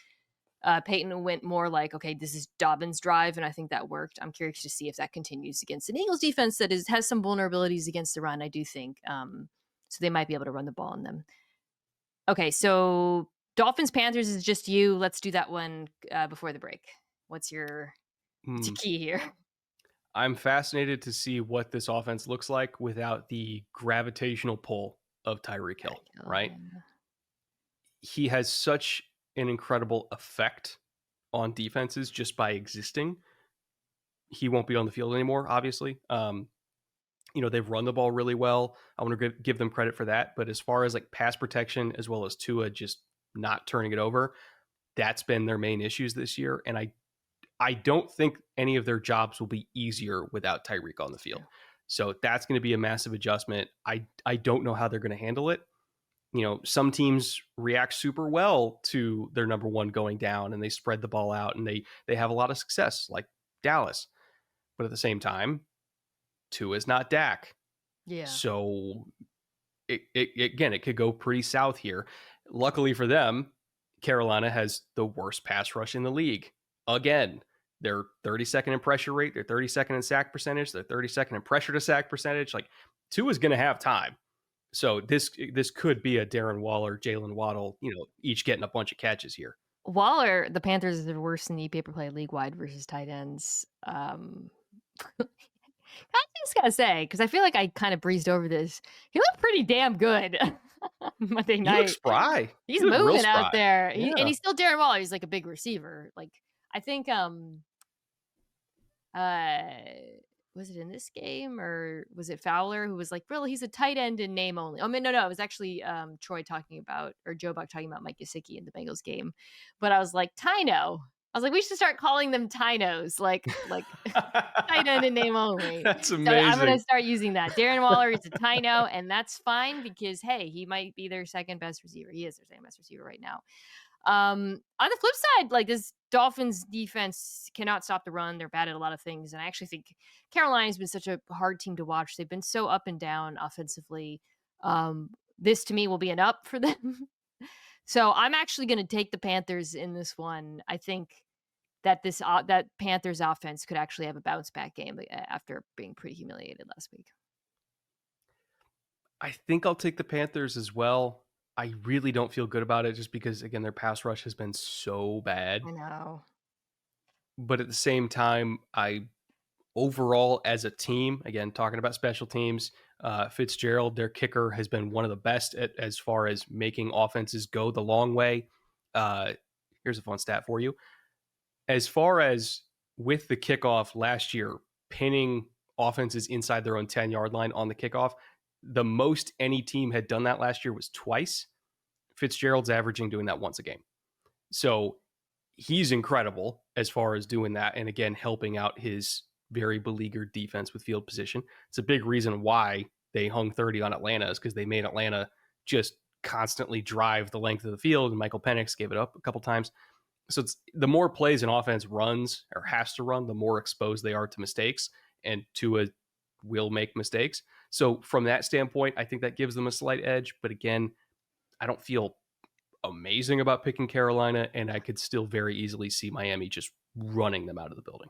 Peyton went more like, okay, this is Dobbins' drive, and I think that worked. I'm curious to see if that continues against an Eagles defense that has some vulnerabilities against the run, I do think. So they might be able to run the ball on them. Okay, so Dolphins Panthers is just you. Let's do that one before the break. What's your key here?
I'm fascinated to see what this offense looks like without the gravitational pull of Tyreek Hill, right? He has such an incredible effect on defenses just by existing. He won't be on the field anymore, obviously. They've run the ball really well. I want to give them credit for that. But as far as like pass protection, as well as Tua just not turning it over, that's been their main issues this year. And I don't think any of their jobs will be easier without Tyreek on the field. So that's going to be a massive adjustment. I don't know how they're going to handle it. Some teams react super well to their number one going down and they spread the ball out and they have a lot of success, like Dallas. But at the same time, Tua is not Dak.
Yeah.
So it could go pretty south here. Luckily for them, Carolina has the worst pass rush in the league. Again, they're 32nd in pressure rate, they're 32nd in sack percentage, they're 32nd in pressure to sack percentage. Like Tua is going to have time. So this could be a Darren Waller, Jalen Waddle, each getting a bunch of catches here.
Waller, the Panthers are worse in the pay per play league wide versus tight ends. I just gotta say, because I feel like I kind of breezed over this. He looked pretty damn good Monday night.
He looks spry.
He's moving out
spry.
there,
yeah.
And he's still Darren Waller. He's like a big receiver. Like I think, was it in this game or was it Fowler who was like, really, he's a tight end in name only? I mean, no, it was actually Troy talking about, or Joe Buck talking about Mike Gesicki in the Bengals game. But I was like, Tino. I was like, we should start calling them Tinos, like tight end in name only.
That's amazing. So
I'm going to start using that. Darren Waller is a Tino, and that's fine because, hey, he might be their second best receiver. He is their second best receiver right now. On the flip side, like this Dolphins defense cannot stop the run. They're bad at a lot of things. And I actually think Carolina's been such a hard team to watch. They've been so up and down offensively. This to me will be an up for them. So I'm actually going to take the Panthers in this one. I think that that Panthers offense could actually have a bounce back game after being pretty humiliated last week.
I think I'll take the Panthers as well. I really don't feel good about it just because, again, their pass rush has been so bad.
I know.
But at the same time, overall as a team, again, talking about special teams, Fitzgerald, their kicker, has been one of the best as far as making offenses go the long way. Here's a fun stat for you. As far as with the kickoff last year, pinning offenses inside their own 10-yard line on the kickoff, the most any team had done that last year was twice. Fitzgerald's averaging doing that once a game. So he's incredible as far as doing that. And again, helping out his very beleaguered defense with field position. It's a big reason why they hung 30 on Atlanta, is because they made Atlanta just constantly drive the length of the field. And Michael Penix gave it up a couple times. So it's the more plays an offense runs or has to run, the more exposed they are to mistakes, and Tua will make mistakes. So from that standpoint, I think that gives them a slight edge. But again, I don't feel amazing about picking Carolina, and I could still very easily see Miami just running them out of the building.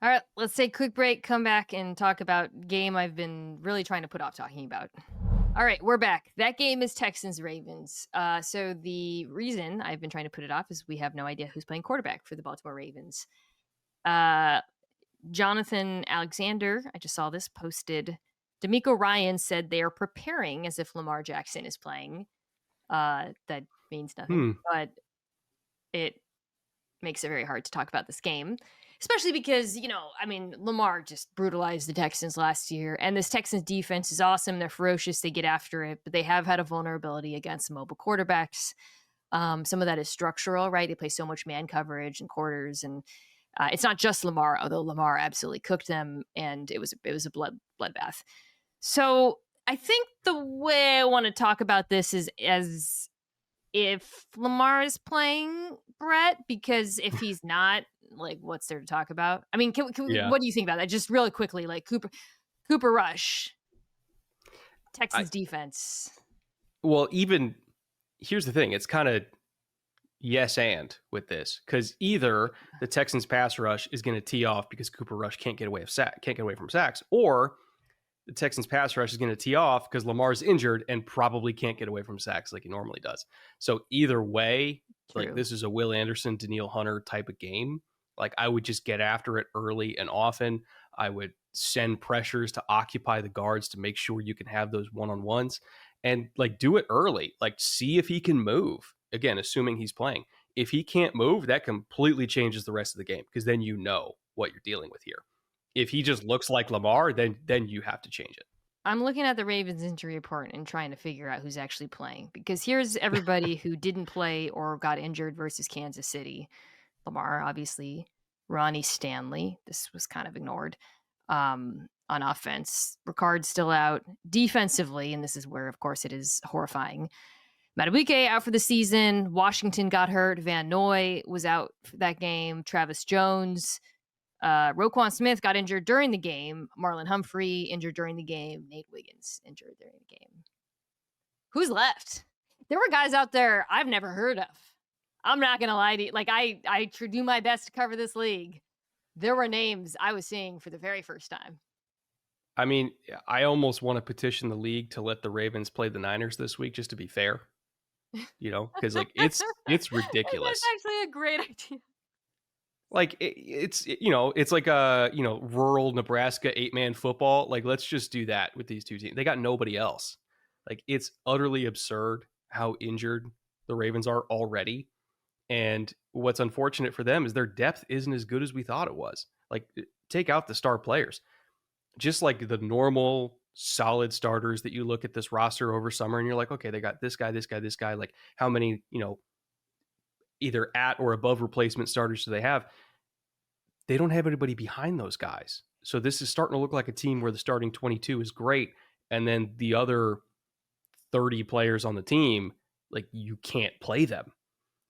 All right, let's take a quick break, come back and talk about game I've been really trying to put off talking about. All right, we're back. That game is Texans-Ravens. So the reason I've been trying to put it off is we have no idea who's playing quarterback for the Baltimore Ravens. Jonathan Alexander, I just saw this, posted, D'Amico Ryan said they are preparing as if Lamar Jackson is playing. That means nothing, but it makes it very hard to talk about this game, especially because, Lamar just brutalized the Texans last year, and this Texans defense is awesome. They're ferocious. They get after it, but they have had a vulnerability against mobile quarterbacks. Some of that is structural, right? They play so much man coverage and quarters, and it's not just Lamar, although Lamar absolutely cooked them, and it was a bloodbath. So I think the way I want to talk about this is as if Lamar is playing, Brett, because if he's not, like, what's there to talk about? I mean, what do you think about that? Just really quickly, like Cooper Rush, Texans defense.
Well, even here's the thing. It's kind of yes and with this, because either the Texans pass rush is going to tee off because Cooper Rush can't get away from sacks, or the Texans pass rush is going to tee off because Lamar's injured and probably can't get away from sacks like he normally does. So either way,
True.
Like, this is a Will Anderson, Danielle Hunter type of game. Like, I would just get after it early and often. I would send pressures to occupy the guards to make sure you can have those one-on-ones and, like, do it early. Like, see if he can move. Again, assuming he's playing. If he can't move, that completely changes the rest of the game, because then you know what you're dealing with here. If he just looks like Lamar, then you have to change it.
I'm looking at the Ravens injury report and trying to figure out who's actually playing, because here's everybody who didn't play or got injured versus Kansas City. Lamar, obviously. Ronnie Stanley. This was kind of ignored. On offense, Ricard's still out. Defensively, and this is where, of course, it is horrifying, Madubuike out for the season. Washington got hurt. Van Noy was out for that game. Travis Jones. Roquan Smith got injured during the game. Marlon Humphrey injured during the game. Nate Wiggins injured during the game. Who's left? There were guys out there I've never heard of. I'm not going to lie to you. Like, I do my best to cover this league. There were names I was seeing for the very first time.
I mean, I almost want to petition the league to let the Ravens play the Niners this week, just to be fair. Because, like, it's ridiculous.
That's actually a great idea.
Like, it's like a, rural Nebraska 8-man football. Like, let's just do that with these two teams. They got nobody else. Like, it's utterly absurd how injured the Ravens are already. And what's unfortunate for them is their depth isn't as good as we thought it was. Like, take out the star players. Just like the normal solid starters that you look at this roster over summer and you're like, okay, they got this guy, this guy, this guy. Like, how many, either at or above replacement starters do they have? They don't have anybody behind those guys. So this is starting to look like a team where the starting 22 is great, and then the other 30 players on the team, like, you can't play them.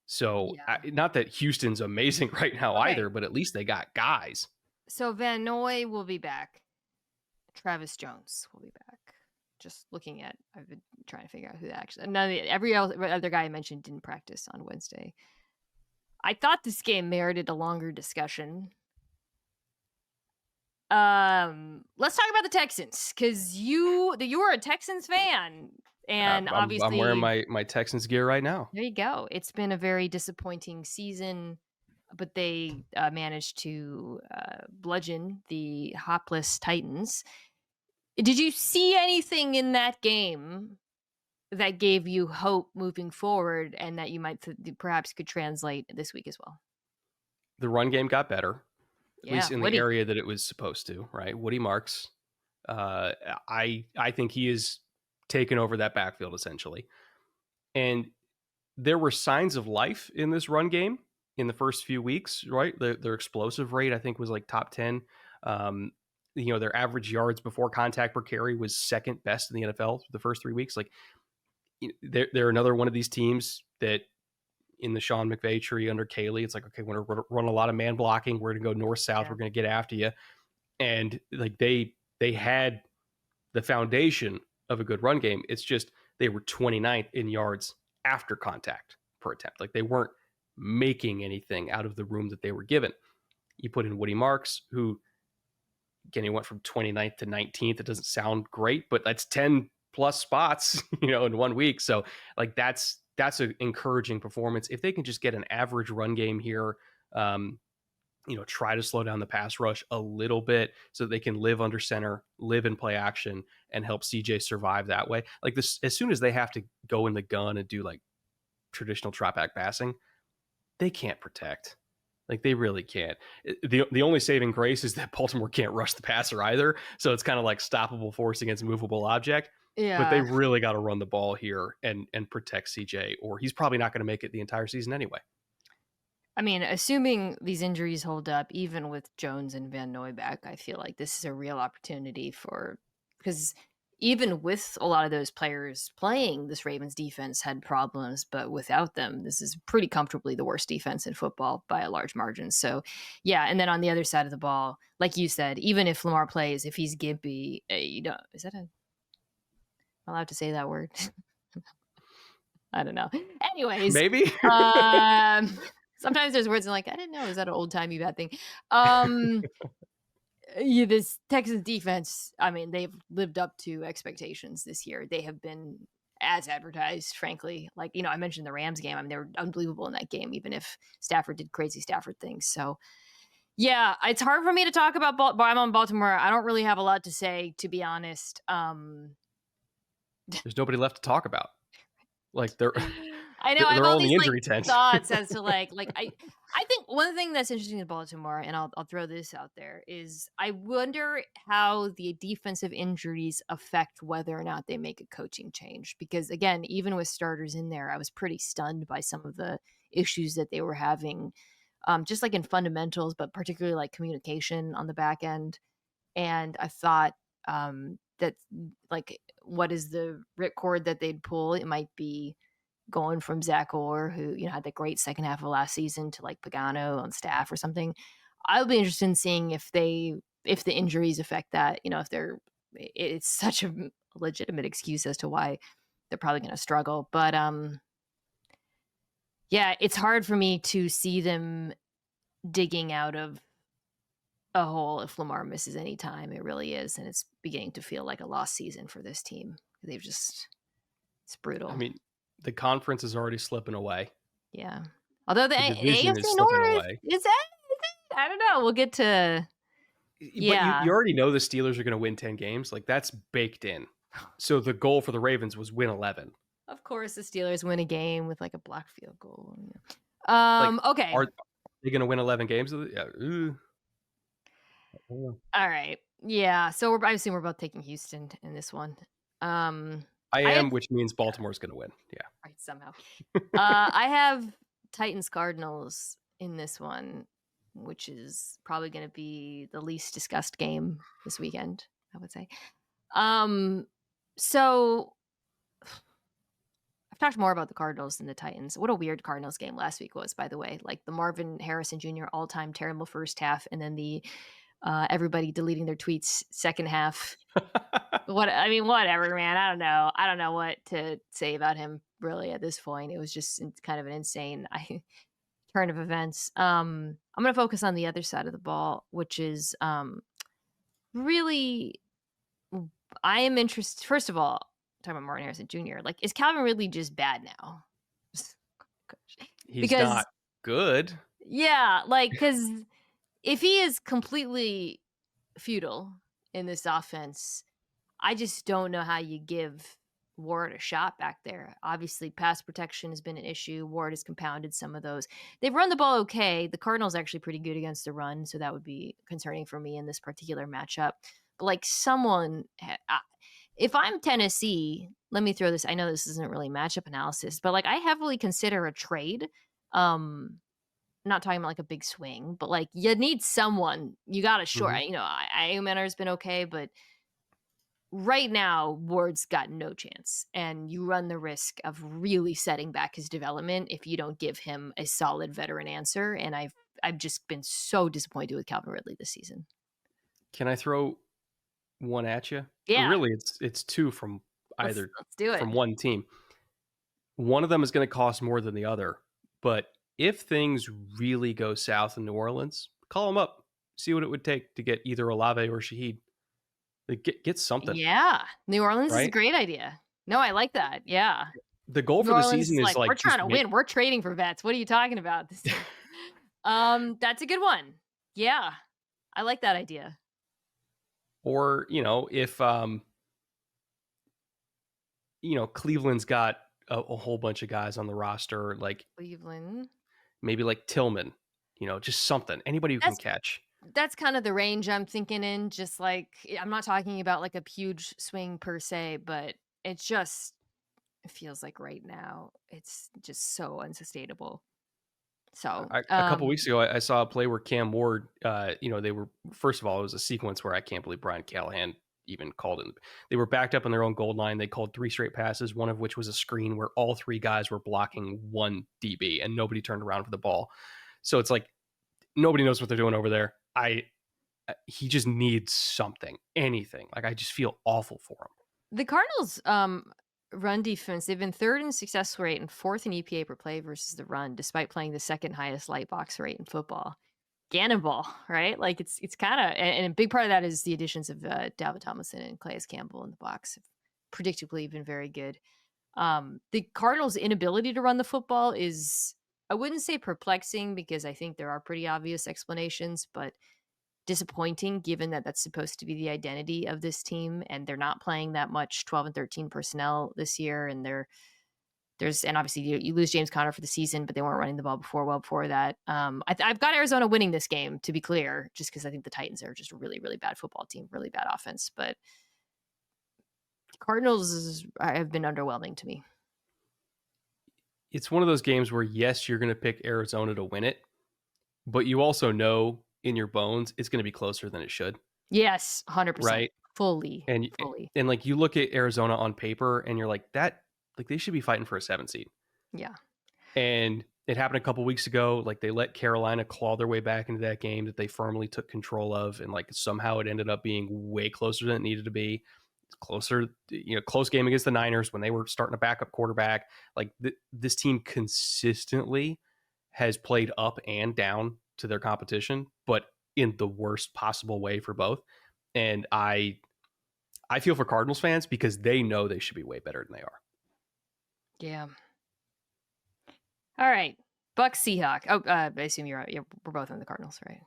So not that Houston's amazing right now either, but at least they got guys.
So Van Noy will be back. Travis Jones will be back. Just looking at, I've been trying to figure out who actually. Every other guy I mentioned didn't practice on Wednesday. I thought this game merited a longer discussion. Let's talk about the Texans, because you were a Texans fan, and obviously
I'm wearing my Texans gear right now.
There you go. It's been a very disappointing season, but they managed to bludgeon the hopless Titans. Did you see anything in that game that gave you hope moving forward, and that you might perhaps could translate this week as well?
The run game got better. At least in the area that it was supposed to, right? Woody Marks. I think he has taken over that backfield essentially. And there were signs of life in this run game in the first few weeks, right? Their explosive rate, I think, was like top 10. Their average yards before contact per carry was second best in the NFL for the first 3 weeks. Like, they're another one of these teams that, in the Sean McVay tree under Kaylee, it's like, okay, we're going to run a lot of man blocking. We're going to go north-south. Yeah. We're going to get after you. And, like, they had the foundation of a good run game. It's just they were 29th in yards after contact per attempt. Like, they weren't making anything out of the room that they were given. You put in Woody Marks, who, again, he went from 29th to 19th. It doesn't sound great, but that's 10 plus spots, in 1 week. So, like, that's an encouraging performance. If they can just get an average run game here, try to slow down the pass rush a little bit so that they can live under center, live in play action, and help CJ survive that way. Like this, as soon as they have to go in the gun and do like traditional drop back passing, they can't protect. Like they really can't. The only saving grace is that Baltimore can't rush the passer either. So it's kind of like stoppable force against movable object. But they
Yeah.
really got to run the ball here and protect CJ, or he's probably not going to make it the entire season anyway.
I mean, assuming these injuries hold up, even with Jones and Van Noy back, I feel like this is a real opportunity because even with a lot of those players playing, this Ravens defense had problems, but without them, this is pretty comfortably the worst defense in football by a large margin. So, yeah. And then on the other side of the ball, like you said, even if Lamar plays, if he's gimpy, is that am I allowed to say that word? I don't know. Anyways,
Maybe.
Sometimes there's words I'm like, I didn't know. Is that an old timey bad thing? This Texans defense, I mean, they've lived up to expectations this year. They have been as advertised, frankly. Like, I mentioned the Rams game. I mean, they were unbelievable in that game, even if Stafford did crazy Stafford things. So, yeah, it's hard for me to talk about I'm on Baltimore. I don't really have a lot to say, to be honest.
There's nobody left to talk about. Like they're
I know. I have
they're
all
on the
these
injury tent.
thoughts as to I think one thing that's interesting in Baltimore, and I'll throw this out there, is I wonder how the defensive injuries affect whether or not they make a coaching change. Because again, even with starters in there, I was pretty stunned by some of the issues that they were having, just like in fundamentals, but particularly like communication on the back end. And I thought that like, what is the ripcord that they'd pull? It might be going from Zach Orr, who had the great second half of last season, to like Pagano on staff or something. I'll be interested in seeing if the injuries affect that. It's such a legitimate excuse as to why they're probably going to struggle. But yeah, it's hard for me to see them digging out of a hole if Lamar misses any time. It really is, and it's beginning to feel like a lost season for this team. It's brutal.
I mean, the conference is already slipping away.
Yeah. Although the
division
AFC
is slipping
North
away.
is I don't know. We'll get to
But you already know the Steelers are going to win 10 games. Like that's baked in. So the goal for the Ravens was win 11.
Of course, the Steelers win a game with like a block field goal. Okay.
Are they going to win 11 games? Yeah.
All right. Yeah. So I assume we're both taking Houston in this one.
Which means Baltimore's going to win. Yeah.
Right. Somehow. I have Titans Cardinals in this one, which is probably going to be the least discussed game this weekend, I would say. So I've talked more about the Cardinals than the Titans. What a weird Cardinals game last week was, by the way. Like the Marvin Harrison Jr. all-time terrible first half, and then the everybody deleting their tweets second half. Whatever, man. I don't know what to say about him really at this point. It was just kind of an insane turn of events. I'm going to focus on the other side of the ball, which is really, I am interested. First of all, talking about Martin Harrison Jr., like, is Calvin Ridley just bad now?
He's not good.
Yeah, like, because if he is completely futile in this offense, I just don't know how you give Ward a shot back there. Obviously, pass protection has been an issue. Ward has compounded some of those. They've run the ball okay. The Cardinals are actually pretty good against the run, so that would be concerning for me in this particular matchup. But like if I'm Tennessee, let me throw this. I know this isn't really matchup analysis, but like I heavily consider a trade. Not talking about like a big swing, but like you need someone. You got to short. Mm-hmm. Ayumanar's been okay, but right now Ward's got no chance, and you run the risk of really setting back his development if you don't give him a solid veteran answer. And I've just been so disappointed with Calvin Ridley this season.
Can I throw one at you?
Yeah.
Or really, it's two from either.
Let's do it.
From one team. One of them is going to cost more than the other, but if things really go south in New Orleans, call them up. See what it would take to get either Olave or Shaheed. Get something.
Yeah. New Orleans is a great idea. No, I like that. Yeah.
The goal for the season is like
we're trying to win. We're trading for vets. What are you talking about? That's a good one. Yeah, I like that idea.
Or, if Cleveland's got a whole bunch of guys on the roster, like
Cleveland.
maybe like Tillman, just something. Anybody who can
That's
catch.
that's kind of the range I'm thinking in, just like I'm not talking about like a huge swing per se, but it feels like right now it's just so unsustainable. So,
A couple weeks ago, I saw a play where Cam Ward, they were, first of all, it was a sequence where I can't believe Brian Callahan even called it. They were backed up on their own goal line. They called 3 straight passes, one of which was a screen where all 3 guys were blocking one DB and nobody turned around for the ball. So it's like nobody knows what they're doing over there. He just needs something, anything. Like, I just feel awful for him.
The Cardinals run defense, they've been 3rd in success rate and 4th in EPA per play versus the run, despite playing the 2nd highest light box rate in football. Cannonball, right? Like it's kind of, and a big part of that is the additions of Dalvin Tomlinson and Calais Campbell in the box have predictably been very good. The Cardinals' inability to run the football is, I wouldn't say perplexing because I think there are pretty obvious explanations, but disappointing given that that's supposed to be the identity of this team and they're not playing that much 12 and 13 personnel this year. And and obviously you lose James Conner for the season, but they weren't running the ball well before that. I've got Arizona winning this game, to be clear, just because I think the Titans are just a really, really bad football team, really bad offense. But Cardinals have been underwhelming to me.
It's one of those games where, yes, you're going to pick Arizona to win it, but you also know in your bones it's going to be closer than it should.
Yes, 100%.
Right?
Fully.
And like you look at Arizona on paper and you're like, they should be fighting for a 7 seed.
Yeah.
And it happened a couple weeks ago. Like, they let Carolina claw their way back into that game that they firmly took control of. And like somehow it ended up being way closer than it needed to be. It's closer, close game against the Niners when they were starting a backup quarterback. Like this team consistently has played up and down to their competition, but in the worst possible way for both. And I feel for Cardinals fans because they know they should be way better than they are.
Yeah. All right. Bucs Seahawks. Oh, I assume we're both on the Cardinals, right?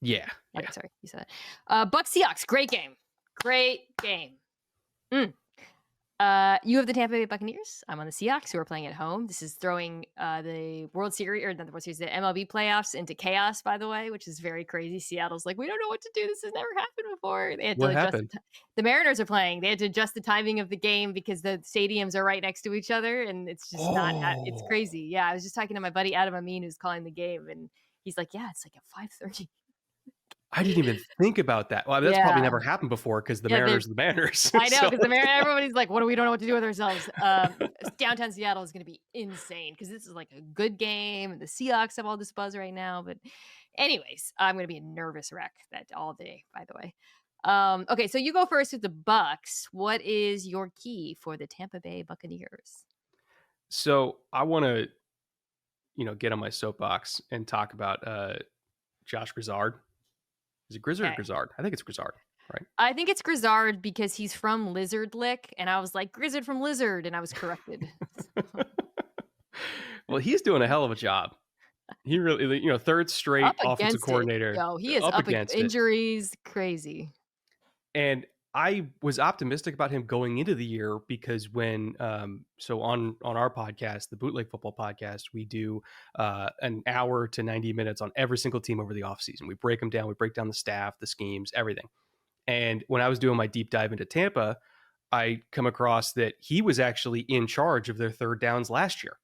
Yeah.
Okay, sorry, you said that. Bucs Seahawks. Great game. You have the Tampa Bay Buccaneers. I'm on the Seahawks, who are playing at home. This is throwing the World Series, or not the World Series, the MLB playoffs into chaos, by the way, which is very crazy. Seattle's like, we don't know what to do. This has never happened before. They had to
happened?
The Mariners are playing. They had to adjust the timing of the game because the stadiums are right next to each other, and it's just it's crazy. Yeah, I was just talking to my buddy Adam Amin, who's calling the game, and he's like, yeah, it's like at 5:30.
I didn't even think about that. Well, that's probably never happened before because the Mariners are the Mariners.
I know, because everybody's like, we don't know what to do with ourselves. Downtown Seattle is going to be insane because this is like a good game, and the Seahawks have all this buzz right now. But anyways, I'm going to be a nervous wreck that all day, by the way. Okay, so you go first with the Bucs. What is your key for the Tampa Bay Buccaneers?
So I want to, get on my soapbox and talk about Josh Grizzard. Is it Grizzard or Grizzard? I think it's Grizzard, right?
I think it's Grizzard because he's from Lizard Lick, and I was like, Grizzard from Lizard, and I was corrected.
Well, he's doing a hell of a job. He really, third straight offensive coordinator.
Yo, he is up against injuries, crazy.
And I was optimistic about him going into the year because when, so on our podcast, the Bootleg Football Podcast, we do an hour to 90 minutes on every single team over the offseason. We break them down. We break down the staff, the schemes, everything. And when I was doing my deep dive into Tampa, I come across that he was actually in charge of their third downs last year.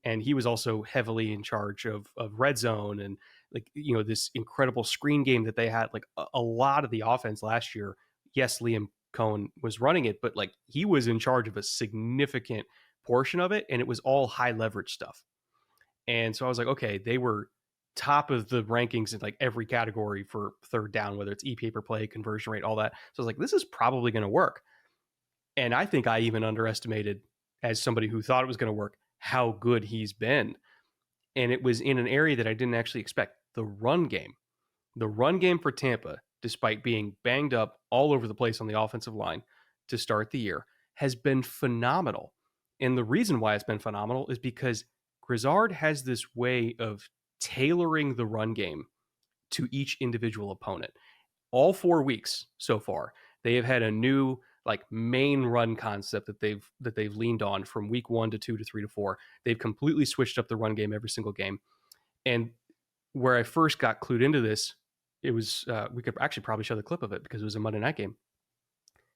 And he was also heavily in charge of red zone and this incredible screen game that they had. Like a lot of the offense last year. Yes, Liam Cohen was running it, but like he was in charge of a significant portion of it, and it was all high leverage stuff. And so I was like, okay, they were top of the rankings in like every category for third down, whether it's EPA per play, conversion rate, all that. So I was like, this is probably going to work. And I think I even underestimated, as somebody who thought it was going to work, how good he's been. And it was in an area that I didn't actually expect. The run game for Tampa, despite being banged up all over the place on the offensive line to start the year, has been phenomenal. And the reason why it's been phenomenal is because Grizzard has this way of tailoring the run game to each individual opponent. All 4 weeks so far, they have had a new like main run concept that they've leaned on from week 1 to 2 to 3 to 4. They've completely switched up the run game every single game. And where I first got clued into this, it was we could actually probably show the clip of it because it was a Monday night game.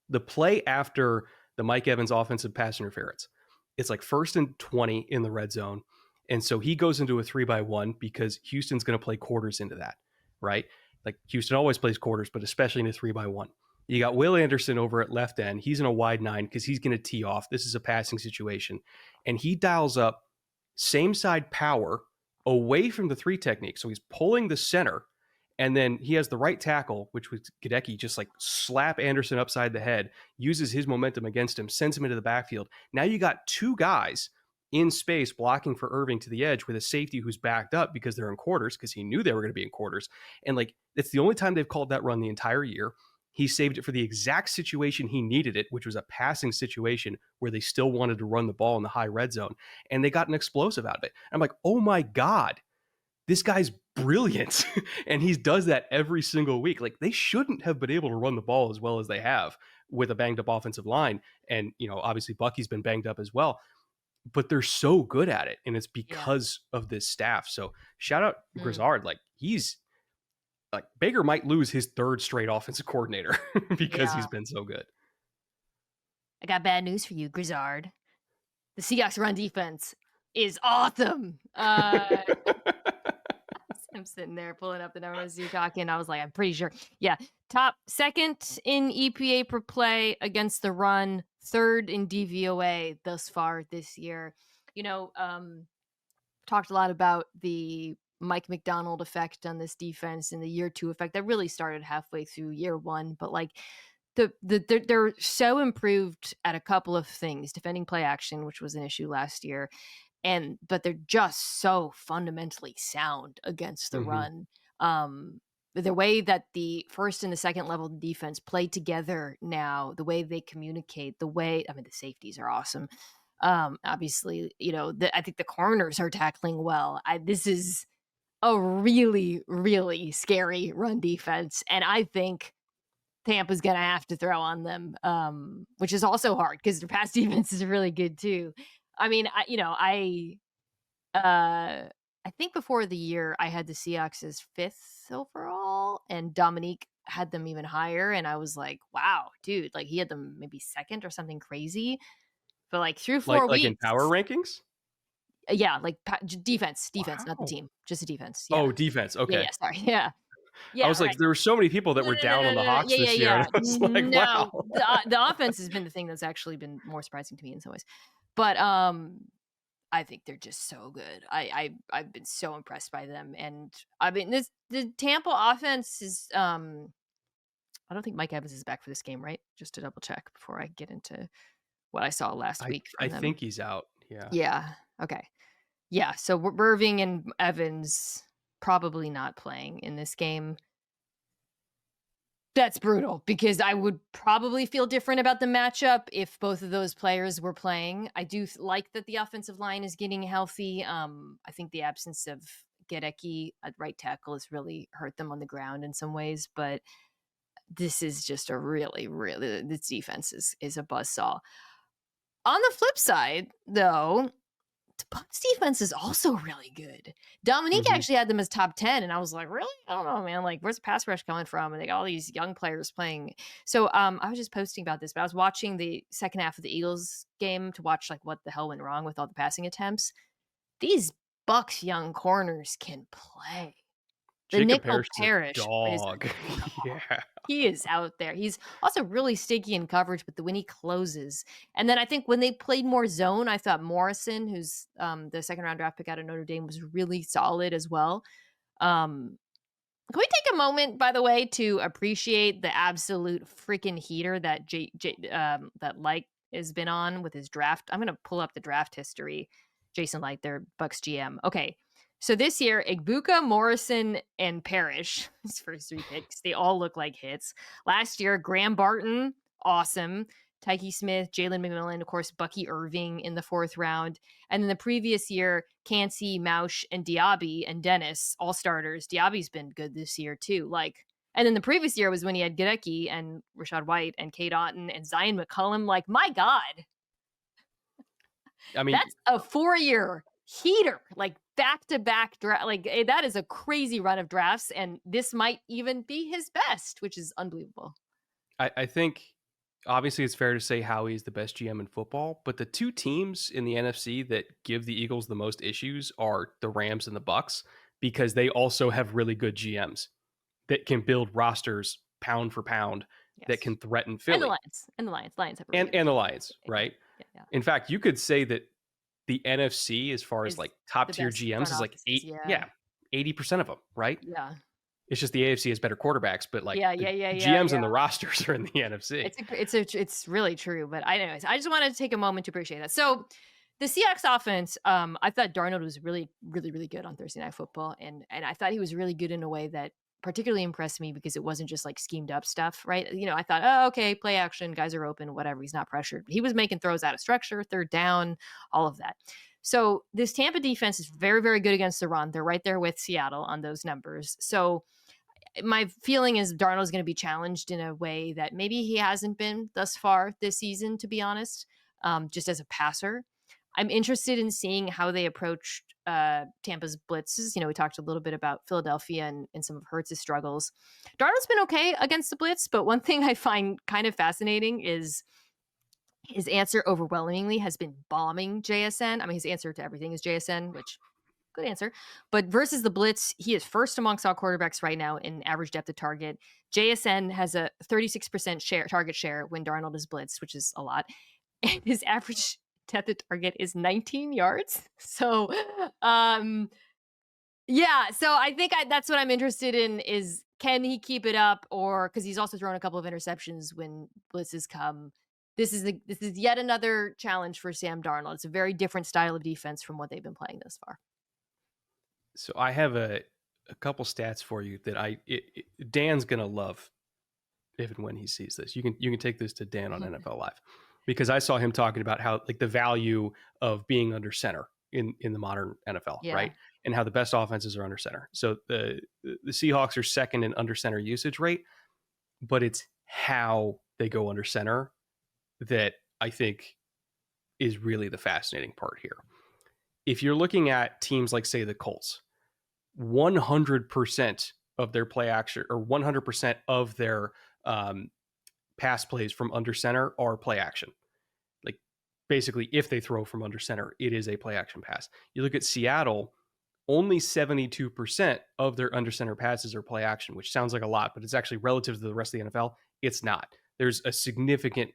The play after the Mike Evans offensive pass interference, it's like 1st and 20 in the red zone. And so he goes into a 3-by-1 because Houston's going to play quarters into that, right? Like Houston always plays quarters, but especially in a 3-by-1. You got Will Anderson over at left end. He's in a wide 9 because he's going to tee off. This is a passing situation. And he dials up same side power away from the 3 technique. So he's pulling the center. And then he has the right tackle, which was Gadecki, just like slap Anderson upside the head, uses his momentum against him, sends him into the backfield. Now you got 2 guys in space blocking for Irving to the edge with a safety who's backed up because they're in quarters because he knew they were going to be in quarters. And like, it's the only time they've called that run the entire year. He saved it for the exact situation he needed it, which was a passing situation where they still wanted to run the ball in the high red zone. And they got an explosive out of it. I'm like, oh my God, this guy's brilliant. And he does that every single week. Like they shouldn't have been able to run the ball as well as they have with a banged up offensive line. And, you know, obviously Bucky's been banged up as well, but they're so good at it. And it's because of this staff. So shout out Grizzard. Like he's like Baker might lose his 3rd straight offensive coordinator because he's been so good.
I got bad news for you, Grizzard. The Seahawks run defense is awesome. I'm sitting there pulling up the numbers you're talking. I was like, I'm pretty sure. Yeah. Top 2nd in EPA per play against the run, 3rd in DVOA thus far this year. You know, talked a lot about the Mike McDonald effect on this defense and the year 2 effect that really started halfway through year 1. But like they're so improved at a couple of things, defending play action, which was an issue last year. But they're just so fundamentally sound against the run. The way that the 1st and the 2nd level defense play together now, the way they communicate, the safeties are awesome. Obviously, you know, I think the corners are tackling well. This is a really, really scary run defense. And I think Tampa's going to have to throw on them, which is also hard because their pass defense is really good too. I mean, I think before the year I had the Seahawks as 5th overall, and Dominique had them even higher. And I was like, wow, dude, like he had them maybe 2nd or something crazy. But like through 4 weeks.
Like in power rankings?
Yeah, like defense, not the team, just the defense. Yeah.
Oh, defense. Okay.
Yeah, sorry. Yeah. Yeah,
I was like, there were so many people that were down on the Hawks this year. And I was like, wow.
The offense has been the thing that's actually been more surprising to me in some ways. But I think they're just so good. I've been so impressed by them. And I mean, the Tampa offense is I don't think Mike Evans is back for this game, right? Just to double check before I get into what I saw last week.
I think he's out. Yeah.
Yeah. Okay. Yeah. So Irving and Evans probably not playing in this game. That's brutal because I would probably feel different about the matchup if both of those players were playing. I do like that the offensive line is getting healthy. I think the absence of Gadecki at right tackle has really hurt them on the ground in some ways, but this is just a really, really, this defense is a buzzsaw. On the flip side, though, the Bucs defense is also really good. Dominique actually had them as top 10, and I was like, really? I don't know, man. Like, where's the pass rush coming from? And they got all these young players playing. So I was just posting about this, but I was watching the second half of the Eagles game to watch like what the hell went wrong with all the passing attempts. These Bucs young corners can play. The nickel Parrish
dog. Yeah.
He is out there. He's also really sticky in coverage, but when he closes. And then I think when they played more zone, I thought Morrison, who's the 2nd round draft pick out of Notre Dame, was really solid as well. Can we take a moment, by the way, to appreciate the absolute freaking heater that that Light has been on with his draft? I'm going to pull up the draft history. Jason Light, their Bucs GM. Okay. So this year, Igbuka, Morrison, and Parrish, his first 3 picks, they all look like hits. Last year, Graham Barton, awesome. Tyke Smith, Jalen McMillan, of course, Bucky Irving in the 4th round. And then the previous year, Cansey, Mausch, and Diaby and Dennis, all starters. Diaby's been good this year too. And then the previous year was when he had Gadecki and Rashad White and Cade Otton and Zion McCollum. My God.
I mean,
that's a 4-year heater, back-to-back draft. That is a crazy run of drafts, and this might even be his best, which is unbelievable.
I think obviously it's fair to say Howie's the best GM in football, but the 2 teams in the NFC that give the Eagles the most issues are the Rams and the Bucs, because they also have really good GMs that can build rosters pound for pound, yes, that can threaten Philly.
And the Lions have
and the Lions, right?
Yeah.
In fact, you could say that the NFC, as far as top tier GMs, is 80% of them, right?
Yeah.
It's just the AFC has better quarterbacks, but GMs and the rosters are in the NFC.
It's really true. But anyways, I just wanted to take a moment to appreciate that. So the Seahawks offense, I thought Darnold was really, really, really good on Thursday Night Football, and I thought he was really good in a way that particularly impressed me because it wasn't just schemed up stuff, right? I thought, oh, okay, play action, guys are open, whatever. He's not pressured. But he was making throws out of structure, 3rd down, all of that. So this Tampa defense is very, very good against the run. They're right there with Seattle on those numbers. So my feeling is Darnold's going to be challenged in a way that maybe he hasn't been thus far this season, to be honest, just as a passer. I'm interested in seeing how they approached Tampa's blitzes. We talked a little bit about Philadelphia and some of Hurts' struggles. Darnold's been okay against the blitz, but one thing I find kind of fascinating is his answer overwhelmingly has been bombing JSN. I mean, his answer to everything is JSN, which good answer. But versus the blitz, he is first amongst all quarterbacks right now in average depth of target. JSN has a 36% target share when Darnold is blitzed, which is a lot. And his average depth of target is 19 yards. So, yeah. So I think that's what I'm interested in is, can he keep it up? Or because he's also thrown a couple of interceptions when blitzes come. This is yet another challenge for Sam Darnold. It's a very different style of defense from what they've been playing thus far.
So I have a couple stats for you that Dan's gonna love if and when he sees this. You can take this to Dan on NFL Live, because I saw him talking about how the value of being under center in the modern NFL, right? And how the best offenses are under center. So the Seahawks are second in under center usage rate, but it's how they go under center that I think is really the fascinating part here. If you're looking at teams like, say, the Colts, 100% of their play action, or 100% of their pass plays from under center are play action. Basically, if they throw from under center, it is a play action pass. You look at Seattle, only 72% of their under center passes are play action, which sounds like a lot, but it's actually relative to the rest of the NFL. It's not. There's a significant,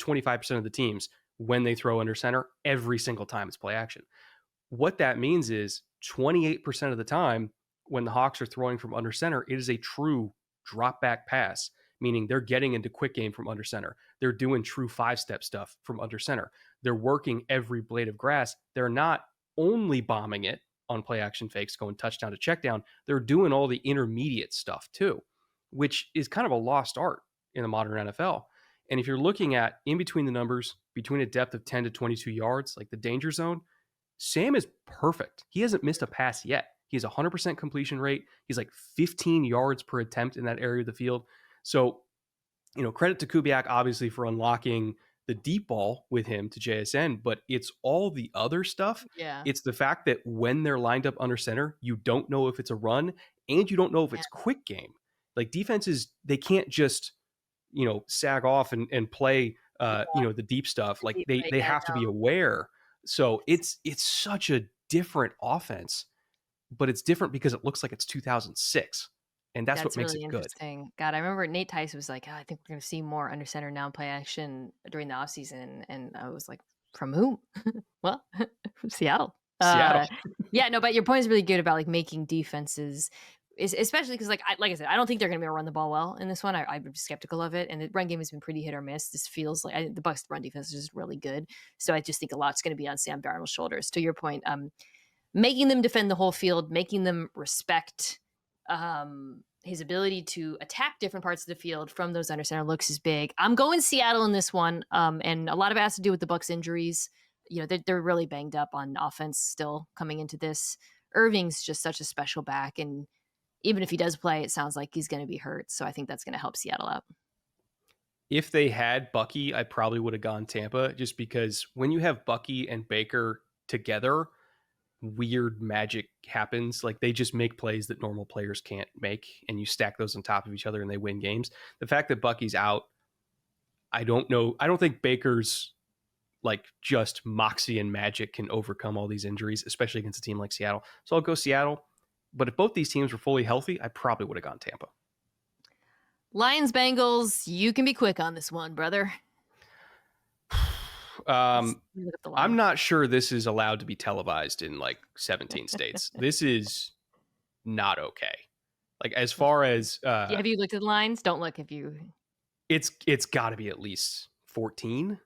25% of the teams, when they throw under center, every single time it's play action. What that means is 28% of the time when the Hawks are throwing from under center, it is a true drop back pass, meaning they're getting into quick game from under center. They're doing true 5-step stuff from under center. They're working every blade of grass. They're not only bombing it on play action fakes, going touchdown to check down. They're doing all the intermediate stuff too, which is kind of a lost art in the modern NFL. And if you're looking at in between the numbers, between a depth of 10 to 22 yards, like the danger zone, Sam is perfect. He hasn't missed a pass yet. He has 100% completion rate. He's 15 yards per attempt in that area of the field. So, credit to Kubiak, obviously, for unlocking the deep ball with him to JSN, but it's all the other stuff.
Yeah.
It's the fact that when they're lined up under center, you don't know if it's a run and you don't know if it's quick game. Defenses, they can't just, sag off and play, the deep stuff. They have to be aware. So it's such a different offense, but it's different because it looks like it's 2006. And that's what makes
really
it good.
Interesting. God, I remember Nate Tice was like, I think we're going to see more under center now play action during the offseason. And I was like, from whom? Well, from Seattle. Yeah, no, but your point is really good about making defenses, especially because like I said, I don't think they're going to be able to run the ball well in this one. I'm skeptical of it. And the run game has been pretty hit or miss. This feels like the Bucs run defense is just really good. So I just think a lot's going to be on Sam Darnold's shoulders. To your point, making them defend the whole field, making them respect His ability to attack different parts of the field from those under center looks is big. I'm going Seattle in this one, and a lot of it has to do with the Bucs injuries. They're really banged up on offense still coming into this. Irving's just such a special back, and even if he does play, it sounds like he's going to be hurt. So I think that's going to help Seattle out.
If they had Bucky, I probably would have gone Tampa, just because when you have Bucky and Baker together, weird magic happens. Like, they just make plays that normal players can't make, and you stack those on top of each other and they win games. The fact that Bucky's out, I don't know. I don't think Baker's like just moxie and magic can overcome all these injuries, especially against a team like Seattle. So I'll go Seattle. But if both these teams were fully healthy, I probably would have gone Tampa.
Lions, Bengals, you can be quick on this one, brother.
I'm not sure this is allowed to be televised in like 17 states. This is not okay. Like, as far as
have you looked at the lines? Don't look if you.
It's got to be at least 14.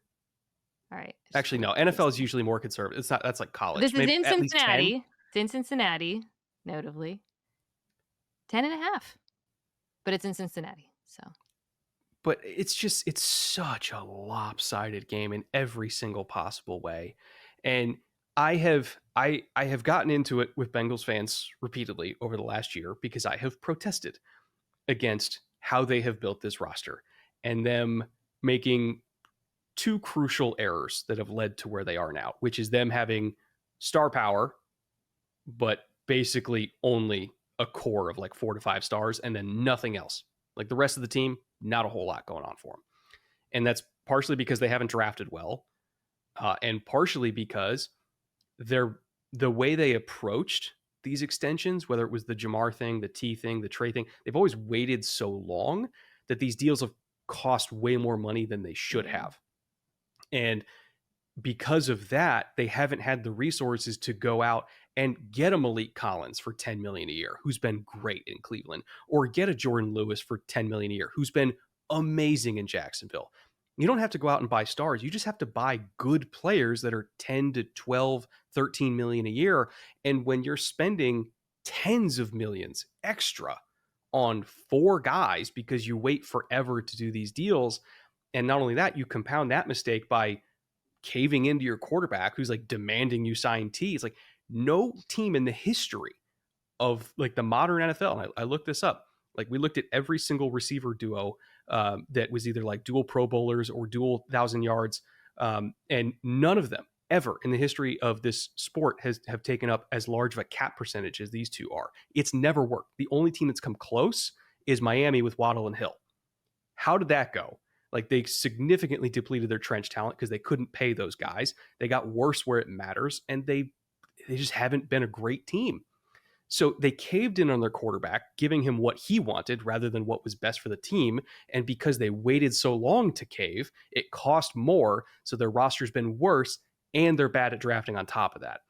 All right.
Actually, no. NFL is usually more conservative. It's not. That's like college.
This is in Cincinnati. It's in Cincinnati, notably. 10.5. But it's in Cincinnati, so.
But it's such a lopsided game in every single possible way. And I have gotten into it with Bengals fans repeatedly over the last year because I have protested against how they have built this roster and them making two crucial errors that have led to where they are now, which is them having star power, but basically only a core of like 4 to 5 stars and then nothing else. Like, the rest of the team, not a whole lot going on for them. And that's partially because they haven't drafted well, and partially because the way they approached these extensions, whether it was the Jamar thing, the T thing, the Trey thing, they've always waited so long that these deals have cost way more money than they should have. And because of that, they haven't had the resources to go out and get a Malik Collins for $10 million a year, who's been great in Cleveland, or get a Jordan Lewis for $10 million a year, who's been amazing in Jacksonville. You don't have to go out and buy stars. You just have to buy good players that are 10 to 12, 13 million a year. And when you're spending tens of millions extra on 4 guys because you wait forever to do these deals, and not only that, you compound that mistake by caving into your quarterback who's like demanding you sign T. It's like, no team in the history of like the modern NFL, and I looked this up, like we looked at every single receiver duo that was either like dual Pro Bowlers or dual 1,000 yards, and none of them ever in the history of this sport have taken up as large of a cap percentage as these two are. It's never worked. The only team that's come close is Miami with Waddle and Hill. How did that go? Like, they significantly depleted their trench talent because they couldn't pay those guys. They got worse where it matters, and they just haven't been a great team. So they caved in on their quarterback, giving him what he wanted rather than what was best for the team. And because they waited so long to cave, it cost more. So their roster's been worse, and they're bad at drafting on top of that.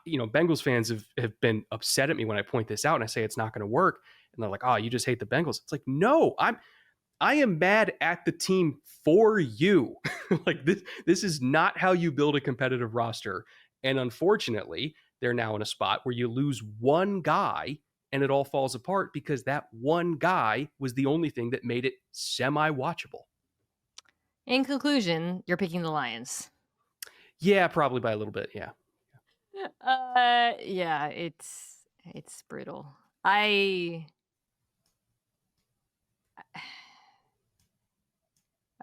Bengals fans have been upset at me when I point this out and I say it's not going to work. And they're like, oh, you just hate the Bengals. It's like, no, I am mad at the team for you. Like, this is not how you build a competitive roster. And unfortunately, they're now in a spot where you lose one guy and it all falls apart because that one guy was the only thing that made it semi-watchable.
In conclusion, you're picking the Lions.
Yeah, probably by a little bit. Yeah.
Yeah, it's brutal.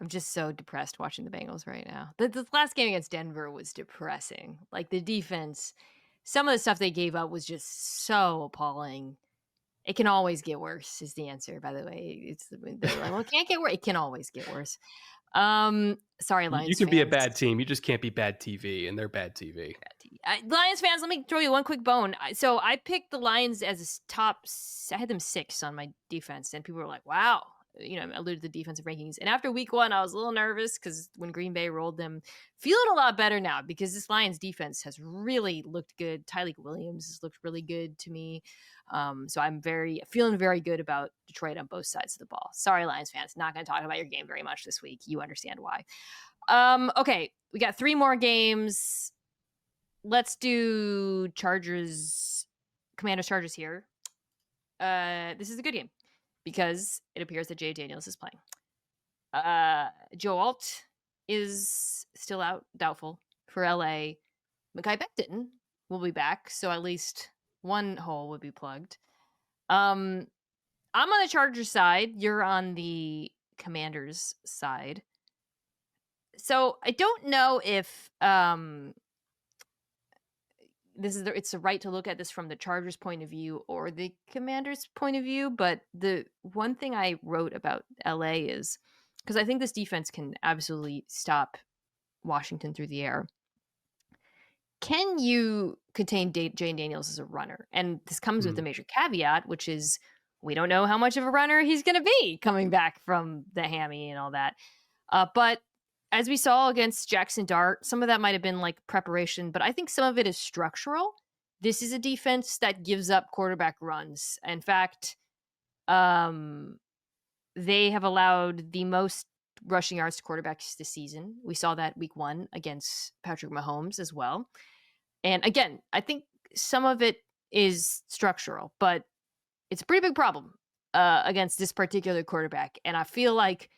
I'm just so depressed watching the Bengals right now. The last game against Denver was depressing. Like, the defense, some of the stuff they gave up was just so appalling. It can always get worse is the answer, by the way. They're like, well, it can't get worse. It can always get worse. Sorry, Lions
You can
fans.
be a bad team. You just can't be bad TV, and they're bad TV.
Lions fans, let me throw you one quick bone. So I picked the Lions as a top. I had them 6 on my defense, and people were like, wow. I alluded to the defensive rankings. And after week 1, I was a little nervous because when Green Bay rolled them, feeling a lot better now because this Lions defense has really looked good. Tyreek Williams has looked really good to me. So I'm feeling very good about Detroit on both sides of the ball. Sorry, Lions fans, not going to talk about your game very much this week. You understand why. Okay, we got 3 more games. Let's do Commanders Chargers here. this is a good game because it appears that Jay Daniels is playing. Joe Alt is still out, doubtful for LA. Mekhi Becton will be back, so at least one hole would be plugged. I'm on the Chargers side. You're on the Commanders side. So I don't know if it's the right to look at this from the Chargers' point of view or the Commanders' point of view. But the one thing I wrote about LA is because I think this defense can absolutely stop Washington through the air. Can you contain Jane Daniels as a runner? And this comes with a major caveat, which is we don't know how much of a runner he's going to be coming back from the hammy and all that. But as we saw against Jackson Dart, some of that might have been like preparation, but I think some of it is structural. This is a defense that gives up quarterback runs. In fact, they have allowed the most rushing yards to quarterbacks this season. We saw that week 1 against Patrick Mahomes as well. And again, I think some of it is structural, but it's a pretty big problem against this particular quarterback. And I feel like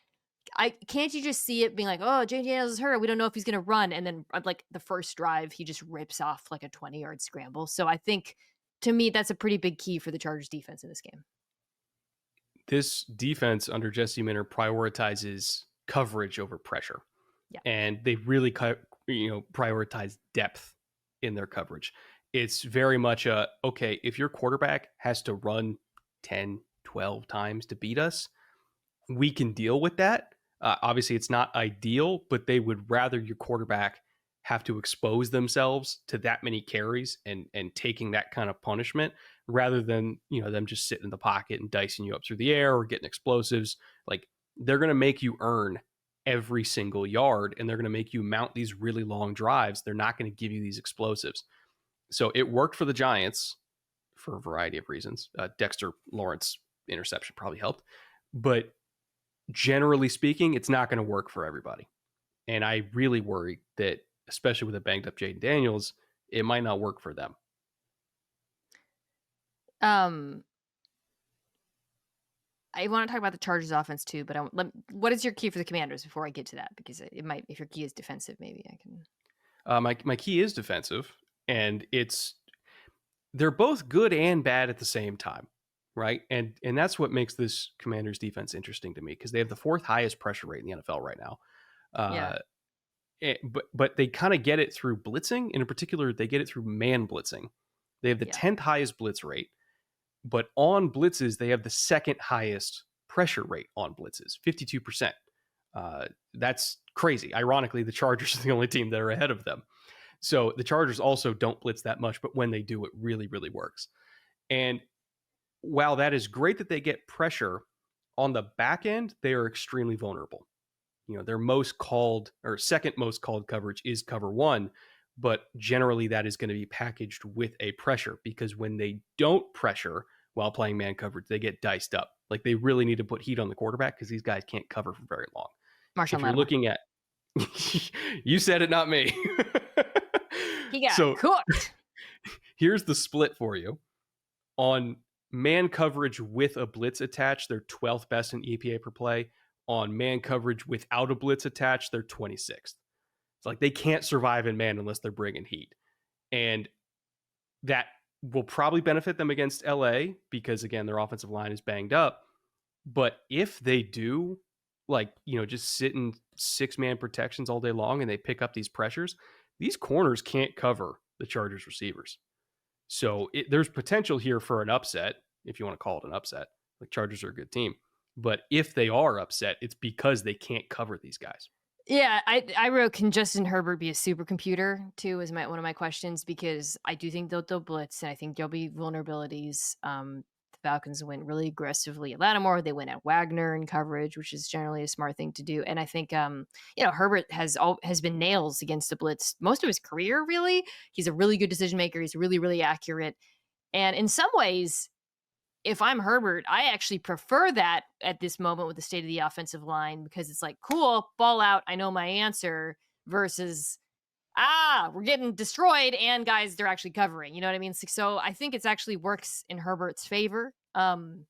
can't you just see it being like, oh, Jay Daniels is hurt. We don't know if he's going to run. And then like the first drive, he just rips off like a 20-yard scramble. So I think to me, that's a pretty big key for the Chargers defense in this game.
This defense under Jesse Minter prioritizes coverage over pressure.
Yeah.
And they really prioritize depth in their coverage. It's very much okay, if your quarterback has to run 10, 12 times to beat us, we can deal with that. Obviously, it's not ideal, but they would rather your quarterback have to expose themselves to that many carries and taking that kind of punishment rather than, them just sitting in the pocket and dicing you up through the air or getting explosives. Like, they're going to make you earn every single yard, and they're going to make you mount these really long drives. They're not going to give you these explosives. So it worked for the Giants for a variety of reasons. Dexter Lawrence interception probably helped. But generally speaking, it's not going to work for everybody. And I really worry that, especially with a banged up Jaden Daniels, it might not work for them.
I want to talk about the Chargers offense too, but what is your key for the Commanders before I get to that? Because it might, if your key is defensive, maybe I can.
My key is defensive, and they're both good and bad at the same time, right? And that's what makes this Commanders defense interesting to me, because they have the 4th highest pressure rate in the NFL right now. But they kind of get it through blitzing, and in particular, they get it through man blitzing. They have the 10th highest blitz rate. But on blitzes, they have the 2nd highest pressure rate on blitzes, 52%. That's crazy. Ironically, the Chargers are the only team that are ahead of them. So the Chargers also don't blitz that much, but when they do, it really, really works. And while that is great that they get pressure, on the back end, they are extremely vulnerable. Their most called, or second most called coverage is cover 1. But generally that is going to be packaged with a pressure, because when they don't pressure while playing man coverage, they get diced up. Like, they really need to put heat on the quarterback because these guys can't cover for very long.
Marshall,
if you're looking at, you said it, not me.
He got cooked.
Here's the split for you. On man coverage with a blitz attached, they're 12th best in EPA per play. On man coverage without a blitz attached, they're 26th. It's like they can't survive in man unless they're bringing heat. And that will probably benefit them against LA because, again, their offensive line is banged up. But if they do, just sit in 6-man protections all day long and they pick up these pressures, these corners can't cover the Chargers receivers. So there's potential here for an upset, if you want to call it an upset. Like, Chargers are a good team. But if they are upset, it's because they can't cover these guys.
Yeah, I wrote, can Justin Herbert be a supercomputer too, is one of my questions, because I do think they'll blitz, and I think there'll be vulnerabilities. The Falcons went really aggressively at Lattimore. They went at Wagner in coverage, which is generally a smart thing to do. And I think, Herbert has been nails against the blitz most of his career, really. He's a really good decision maker. He's really, really accurate. And in some ways, if I'm Herbert, I actually prefer that at this moment with the state of the offensive line, because it's like, cool, ball out, I know my answer, versus, we're getting destroyed and guys, they're actually covering. You know what I mean? So I think it's actually works in Herbert's favor Um,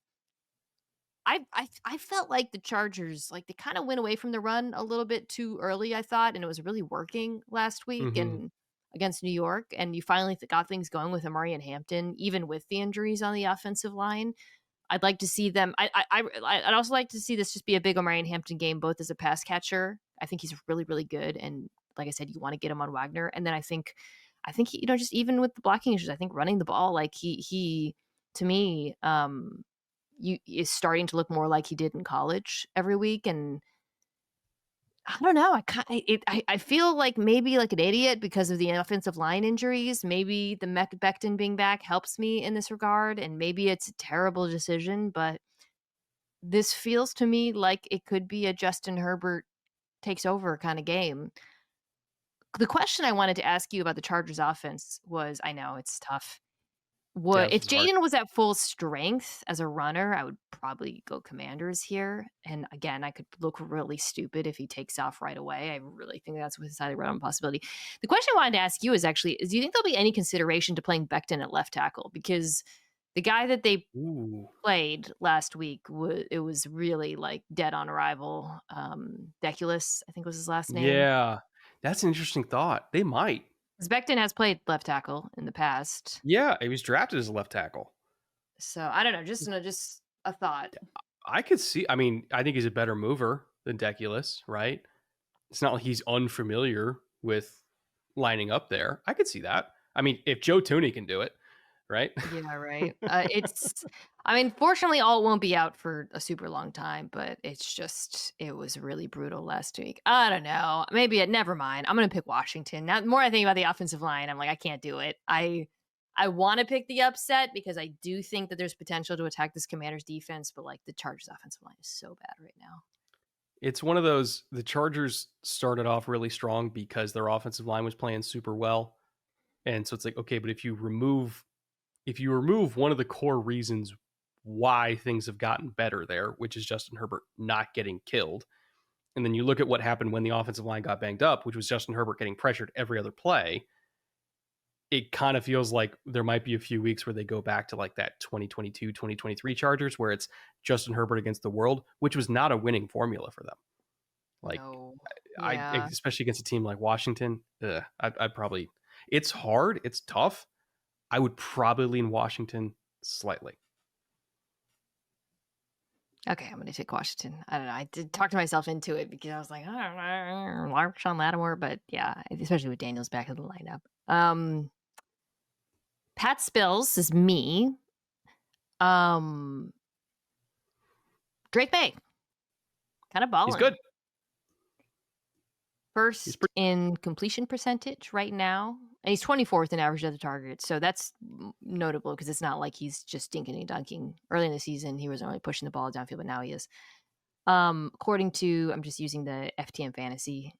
I felt like the Chargers, like, they kinda went away from the run a little bit too early, I thought, and it was really working last week
Mhm.
and against New York, and you finally got things going with Amari and Hampton, even with the injuries on the offensive line. I'd like to see them I'd also like to see this just be a big Omarion Hampton game, both as a pass catcher. I think he's really, really good, and like I said, you wanna get him on Wagner, and then I think he, just even with the blocking issues, I think running the ball, like, he to me, you is starting to look more like he did in college every week, and I don't know, I feel like maybe like an idiot because of the offensive line injuries. Maybe the Becton being back helps me in this regard, and maybe it's a terrible decision, but this feels to me like it could be a Justin Herbert takes over kinda game. The question I wanted to ask you about the Chargers offense was, I know it's tough.
Yeah,
What
this
if
is hard.
Jaden was at full strength as a runner, I would probably go Commanders here, and again, I could look really stupid if he takes off right away. I really think that's what's a highly relevant possibility. The question I wanted to ask you is actually, do you think there'll be any consideration to playing Becton at left tackle? Because the guy that they
Ooh.
played last week, it was really, like, dead on arrival. Deculus, I think was his last name.
Yeah. That's an interesting thought. They might.
'Cause Becton has played left tackle in the past.
Yeah, he was drafted as a left tackle.
So, I don't know, just a thought.
I could see I mean, I think he's a better mover than Deculus, right? It's not like he's unfamiliar with lining up there. I could see that. I mean, if Joe Tooney can do it, right?
Yeah, right. I mean, fortunately, all won't be out for a super long time, but it was really brutal last week. I don't know. Maybe never mind. I'm gonna pick Washington. Now, the more I think about the offensive line, I'm like, I can't do it. I want to pick the upset because I do think that there's potential to attack this Commanders defense, but like the Chargers offensive line is so bad right now.
It's one of those the Chargers started off really strong because their offensive line was playing super well. And so it's like, okay, but if you remove one of the core reasons why things have gotten better there, which is Justin Herbert not getting killed, and then you look at what happened when the offensive line got banged up, which was Justin Herbert getting pressured every other play, it kind of feels like there might be a few weeks where they go back to like that 2022, 2023 Chargers where it's Justin Herbert against the world, which was not a winning formula for them. Like
No.
I
Yeah.
especially against a team like Washington, I'd probably it's hard, it's tough. I would probably lean Washington slightly.
Okay, I'm gonna take Washington. I don't know. I did talk to myself into it because I was like, I don't know, Sean Lattimore, but yeah, especially with Daniels back in the lineup. Pat Spills is me. Um, Drake May, kind of
He's
balling.
good. He's
First
pretty
in completion percentage right now, and he's 24th in average of the target. So that's notable because it's not like he's just dinking and dunking. Early in the season, he wasn't really pushing the ball downfield, but now he is. According to, I'm just using the FTM Fantasy,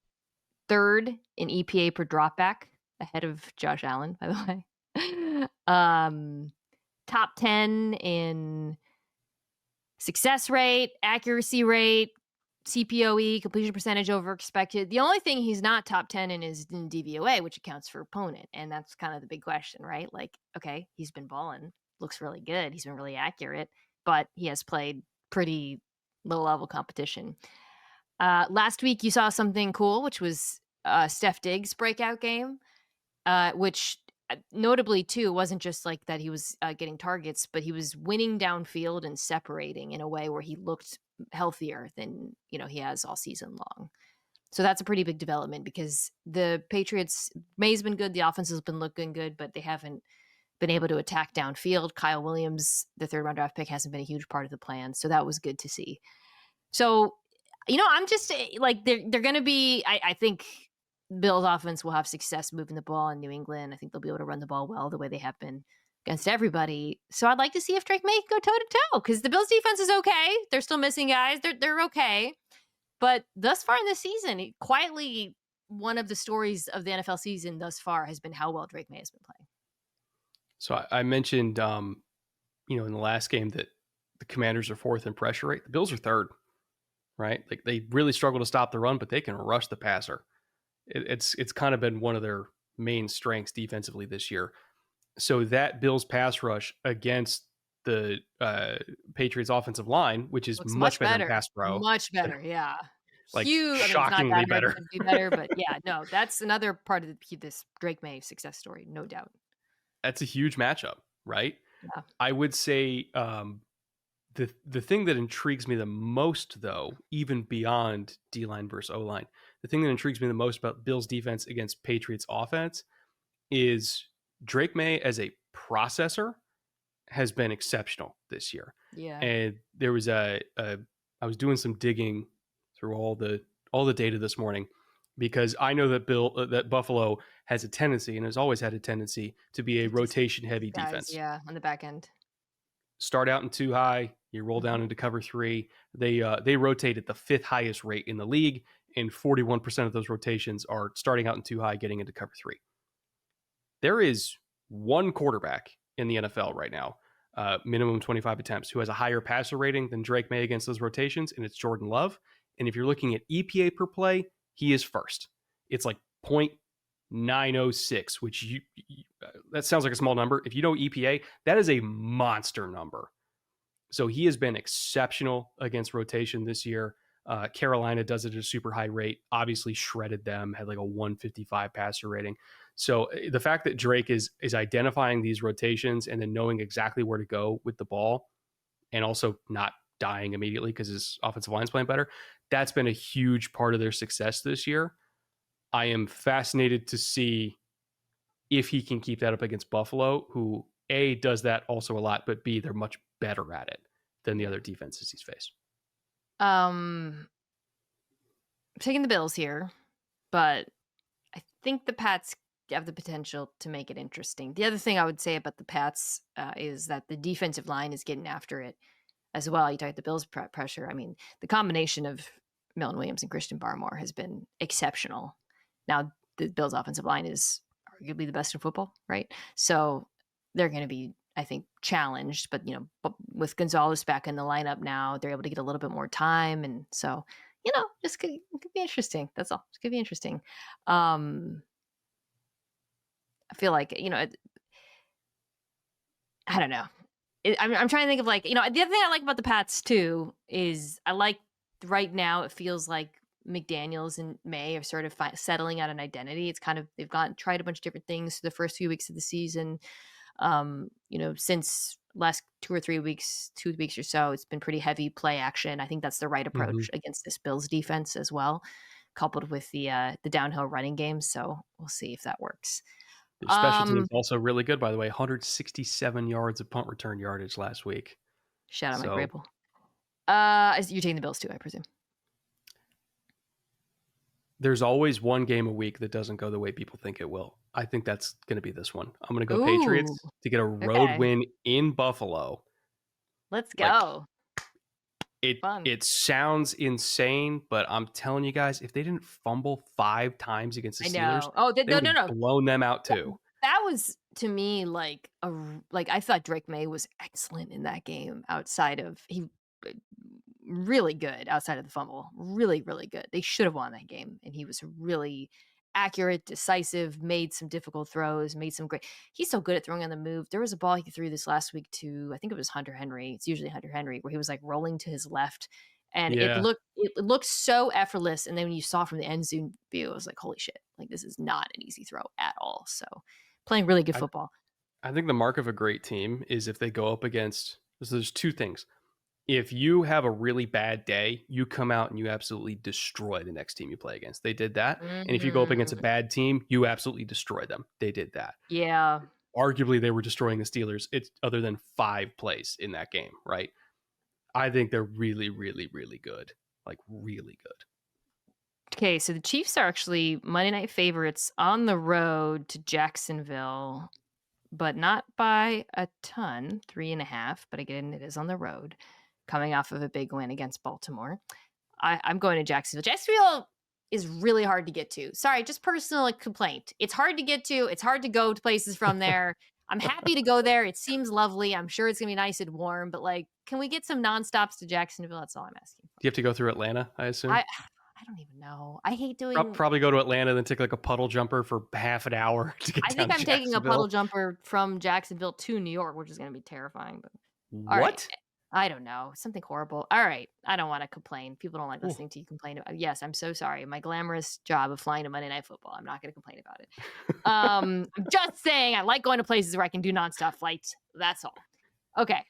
third in EPA per dropback, ahead of Josh Allen, by the way. Top 10 in success rate, accuracy rate, CPOE, completion percentage over expected. The only thing he's not top 10 in is in DVOA, which accounts for opponent. And that's kind of the big question, right? Like, okay, he's been balling, looks really good. He's been really accurate, but he has played pretty low level competition. Last week, you saw something cool, which was Steph Diggs' breakout game, which notably too wasn't just like that he was getting targets, but he was winning downfield and separating in a way where he looked healthier than he has all season long. So that's a pretty big development because the Patriots, May's been good, the offense has been looking good, but they haven't been able to attack downfield. Kyle Williams, the third round draft pick, hasn't been a huge part of the plan, so that was good to see. So, I'm just like they're going to be. I think Bill's offense will have success moving the ball in New England. I think they'll be able to run the ball well the way they have been against everybody. So I'd like to see if Drake May can go toe to toe because the Bills defense is okay. They're still missing guys. They're okay, but thus far in the season, quietly one of the stories of the NFL season thus far has been how well Drake May has been playing.
So I mentioned in the last game that the Commanders are fourth in pressure rate. The Bills are third, right? Like they really struggle to stop the run, but they can rush the passer. It's kind of been one of their main strengths defensively this year. So that Bills pass rush against the Patriots offensive line, which is
Looks
much
much
better than
better.
pass pro.
Much better, yeah.
Like
Huge. I mean, it's not
shockingly
that hard
better.
to be better, but yeah, no, that's another part of this Drake May success story, no doubt.
That's a huge matchup, right?
Yeah.
I would say the thing that intrigues me the most, though, even beyond D-line versus O-line, the thing that intrigues me the most about Bills defense against Patriots offense is Drake May as a processor has been exceptional this year.
Yeah.
And there was I was doing some digging through all the data this morning because I know that that Buffalo has a tendency and has always had a tendency to be a rotation heavy
Guys,
defense.
yeah, on the back end.
Start out in too high, you roll down into cover 3. They rotate at the 5th highest rate in the league, and 41% of those rotations are starting out in too high, getting into cover 3. There is one quarterback in the NFL right now, minimum 25 attempts, who has a higher passer rating than Drake May against those rotations, and it's Jordan Love. And if you're looking at EPA per play, he is first. It's like 0.906, which that sounds like a small number. If you know EPA, that is a monster number. So he has been exceptional against rotation this year. Carolina does it at a super high rate, obviously shredded them, had like a 155 passer rating. So the fact that Drake is identifying these rotations and then knowing exactly where to go with the ball and also not dying immediately because his offensive line's playing better, that's been a huge part of their success this year. I am fascinated to see if he can keep that up against Buffalo, who A, does that also a lot, but B, they're much better at it than the other defenses he's faced.
I'm taking the Bills here, but I think the Pats have the potential to make it interesting. The other thing I would say about the Pats is that the defensive line is getting after it as well. You talk about the Bills' pressure. I mean, the combination of Milton Williams and Christian Barmore has been exceptional. Now, the Bills' offensive line is arguably the best in football, right? So they're going to be, I think, challenged. But, with Gonzalez back in the lineup now, they're able to get a little bit more time. And so, this could be interesting. That's all. It could be interesting. I feel like, I don't know. I'm trying to think of the other thing I like about the Pats too is I like right now it feels like McDaniels and May are sort of settling out an identity. It's kind of they've tried a bunch of different things for the first few weeks of the season. Since last 2 or 3 weeks, 2 weeks or so, it's been pretty heavy play action. I think that's the right approach against this Bills defense as well, coupled with the downhill running game. So we'll see if that works.
Their special team is also really good, by the way. 167 yards of punt return yardage last week.
Shout out Mike Vrabel. You're taking the Bills too, I presume.
There's always one game a week that doesn't go the way people think it will. I think that's going to be this one. I'm going to go Patriots to get a road win in Buffalo.
Let's go.
It sounds insane, but I'm telling you guys, if they didn't fumble 5 times against the Steelers, they would have blown them out too.
That was to me like I thought Drake May was excellent in that game. Really good outside of the fumble. Really, really good. They should have won that game, and he was really accurate, decisive, made some difficult throws, made some great. He's so good at throwing on the move. There was a ball he threw this last week to, I think it was Hunter Henry. It's usually Hunter Henry, where he was like rolling to his left, and it looked so effortless. And then when you saw from the end zone view, it was like, holy shit! Like this is not an easy throw at all. So playing really good football.
I think the mark of a great team is if they go up against. So there's 2 things. If you have a really bad day, you come out and you absolutely destroy the next team you play against. They did that. And if you go up against a bad team, you absolutely destroy them. They did that.
Yeah.
Arguably, they were destroying the Steelers. It's other than 5 plays in that game, right? I think they're really, really, really good. Like, really good.
Okay, so the Chiefs are actually Monday night favorites on the road to Jacksonville, but not by a ton, 3.5. But again, it is on the road, coming off of a big win against Baltimore. I'm going to Jacksonville. Jacksonville is really hard to get to. Sorry, just personal complaint. It's hard to get to. It's hard to go to places from there. I'm happy to go there. It seems lovely. I'm sure it's going to be nice and warm. But, can we get some nonstops to Jacksonville? That's all I'm asking for.
Do you have to go through Atlanta, I assume?
I don't even know. I hate doing...
Probably go to Atlanta, then take a puddle jumper for half an hour to get down to
I think I'm taking a puddle jumper from Jacksonville to New York, which is going to be terrifying. But All right.
What?
I don't know. Something horrible. All right. I don't want to complain. People don't like
Ooh.
listening to you complain about. Yes, I'm so sorry. My glamorous job of flying to Monday Night Football. I'm not going to complain about it. I'm just saying I like going to places where I can do nonstop flights. That's all. Okay.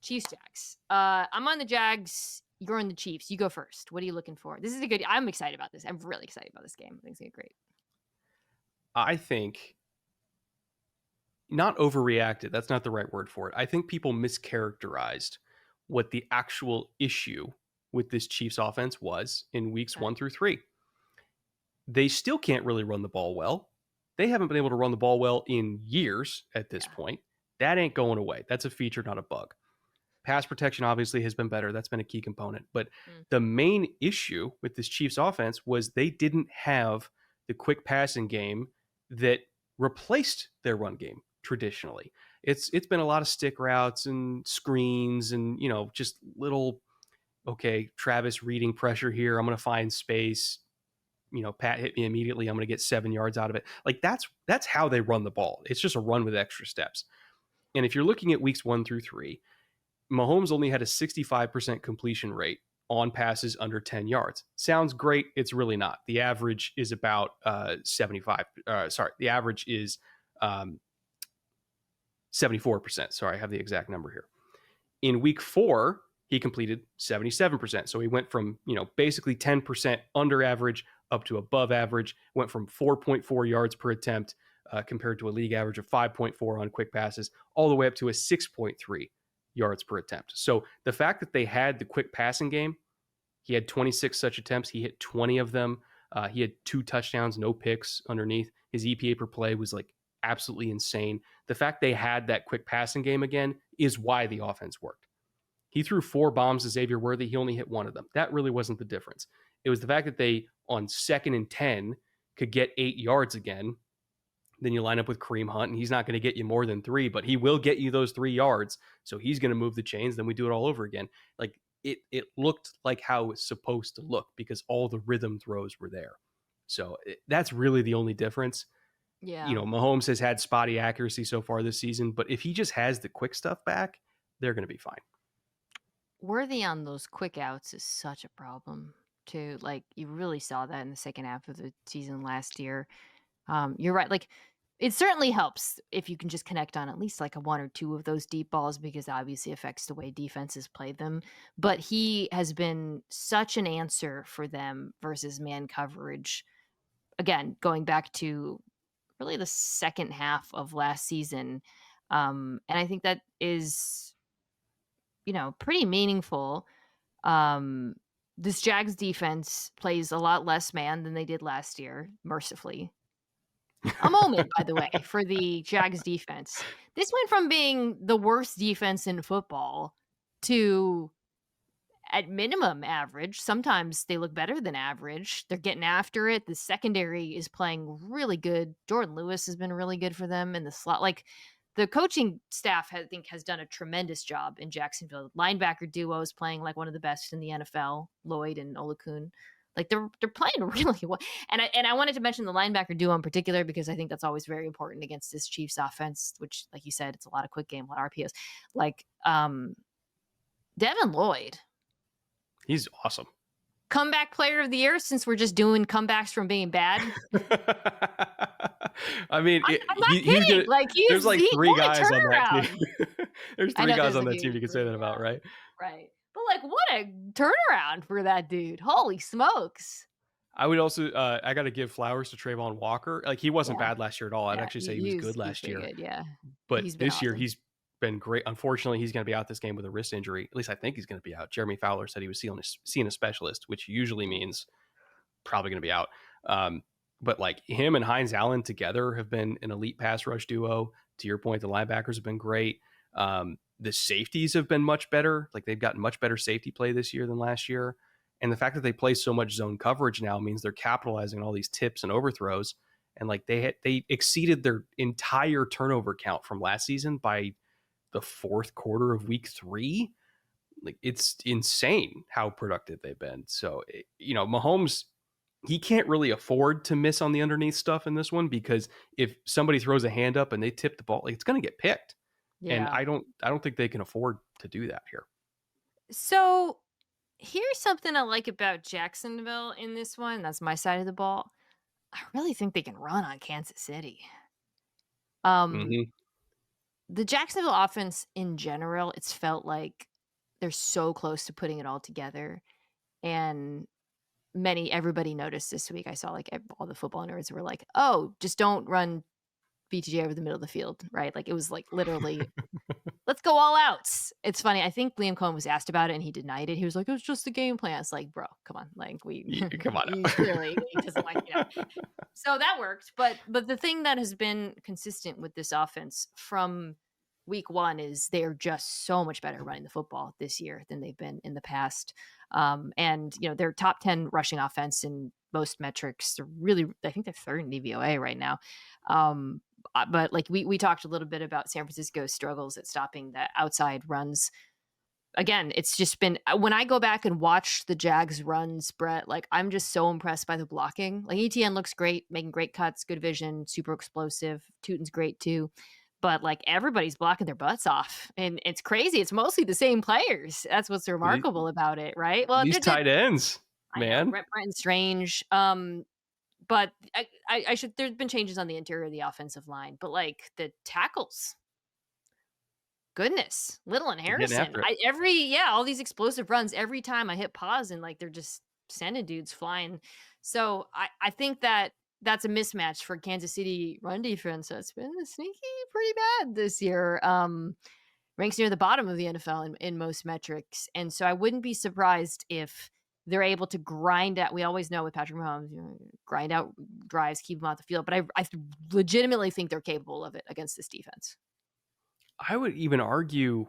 Chiefs Jags. I'm on the Jags. You're on the Chiefs. You go first. What are you looking for? This is a good. I'm excited about this. I'm really excited about this game. I think it's gonna be great.
I think not overreacted. That's not the right word for it. I think people mischaracterized what the actual issue with this Chiefs offense was in weeks 1 through 3. They still can't really run the ball well. They haven't been able to run the ball well in years at this point. That ain't going away. That's a feature, not a bug. Pass protection obviously has been better. That's been a key component. But the main issue with this Chiefs offense was they didn't have the quick passing game that replaced their run game traditionally. It's been a lot of stick routes and screens and, just little, okay, Travis reading pressure here. I'm going to find space. Pat hit me immediately. I'm going to get 7 yards out of it. Like that's how they run the ball. It's just a run with extra steps. And if you're looking at weeks 1 through 3, Mahomes only had a 65% completion rate on passes under 10 yards. Sounds great. It's really not. The average is about 75. The average is 74%. Sorry, I have the exact number here. In week 4, he completed 77%. So he went from, basically 10% under average up to above average, went from 4.4 yards per attempt compared to a league average of 5.4 on quick passes, all the way up to a 6.3 yards per attempt. So the fact that they had the quick passing game, he had 26 such attempts. He hit 20 of them. He had 2 touchdowns, no picks underneath. His EPA per play was like absolutely insane. The fact they had that quick passing game again is why the offense worked. He threw 4 bombs to Xavier Worthy. He only hit 1 of them. That really wasn't the difference. It was the fact that they, on 2nd and 10, could get 8 yards again. Then you line up with Kareem Hunt, and he's not going to get you more than 3, but he will get you those 3 yards. So he's going to move the chains. Then we do it all over again. Like it looked like how it's supposed to look because all the rhythm throws were there. So that's really the only difference.
Yeah.
Mahomes has had spotty accuracy so far this season, but if he just has the quick stuff back, they're going to be fine.
Worthy on those quick outs is such a problem too. Like you really saw that in the second half of the season last year. You're right. Like it certainly helps if you can just connect on at least like a 1 or 2 of those deep balls because obviously affects the way defenses play them. But he has been such an answer for them versus man coverage. Again, going back to really the second half of last season. And I think that is, pretty meaningful. This Jags defense plays a lot less man than they did last year, mercifully. A moment, by the way, for the Jags defense. This went from being the worst defense in football to, at minimum, average. Sometimes they look better than average. They're getting after it. The secondary is playing really good. Jordan Lewis has been really good for them in the slot. Like, the coaching staff, I think, has done a tremendous job in Jacksonville. Linebacker duo is playing like one of the best in the NFL, Lloyd and Olakun. Like they're playing really well. And I wanted to mention the linebacker duo in particular because I think that's always very important against this Chiefs offense, which, like you said, it's a lot of quick game, a lot of RPOs. Like Devin Lloyd.
He's awesome.
Comeback player of the year since we're just doing comebacks from being bad.
I mean,
I'm not kidding.
There's like 3 guys on that team. There's 3 guys on that team you can say that about, right?
Right. But like, what a turnaround for that dude. Holy smokes.
I would also, I got to give flowers to Trayvon Walker. Like he wasn't bad last year at all. I'd actually say he was good last year.
Good, yeah.
But this year he's been great. Unfortunately, he's going to be out this game with a wrist injury. At least I think he's going to be out. Jeremy Fowler said he was seeing a specialist, which usually means probably going to be out. But like him and Hines Allen together have been an elite pass rush duo. To your point, the linebackers have been great. The safeties have been much better. Like they've gotten much better safety play this year than last year. And the fact that they play so much zone coverage now means they're capitalizing on all these tips and overthrows. And like they exceeded their entire turnover count from last season by the 4th quarter of week 3. Like it's insane how productive they've been. So, Mahomes, he can't really afford to miss on the underneath stuff in this one because if somebody throws a hand up and they tip the ball, like it's going to get picked. And
Yeah.
I don't think they can afford to do that here.
So here's something I like about Jacksonville in this one. That's my side of the ball. I really think they can run on Kansas City. Um,
Mhm.
the Jacksonville offense in general, it's felt like they're so close to putting it all together. And everybody noticed this week. I saw like all the football nerds were like, "Oh, just don't run BTJ over the middle of the field," right? Like it was like literally, "Let's go all out." It's funny. I think Liam Cohen was asked about it and he denied it. He was like, "It was just the game plan." It's like, bro, come on, like we
Come on
he
now.
clearly he doesn't like So that worked, but the thing that has been consistent with this offense from week 1 is they're just so much better running the football this year than they've been in the past. And they're top 10 rushing offense in most metrics. They're really, I think they're third in DVOA right now. But like we talked a little bit about San Francisco's struggles at stopping the outside runs. Again, it's just been when I go back and watch the Jags runs, Brett, like I'm just so impressed by the blocking. Like ETN looks great, making great cuts, good vision, super explosive. Tootin's great too. But like everybody's blocking their butts off. And it's crazy. It's mostly the same players. That's what's
The
remarkable about it, right? Well,
these tight ends,
I know,
man.
Brett Brenton Strange. But I should there's been changes on the interior of the offensive line, but like the tackles, goodness, Little and
They're getting
Harrison.
after it.
All these explosive runs, every time I hit pause and like they're just sending dudes flying. So I think that's a mismatch for Kansas City run defense. That's been sneaky pretty bad this year. Ranks near the bottom of the NFL in most metrics. And so I wouldn't be surprised if they're able to grind out. We always know with Patrick Mahomes, grind out drives, keep them off the field. But I legitimately think they're capable of it against this defense.
I would even argue,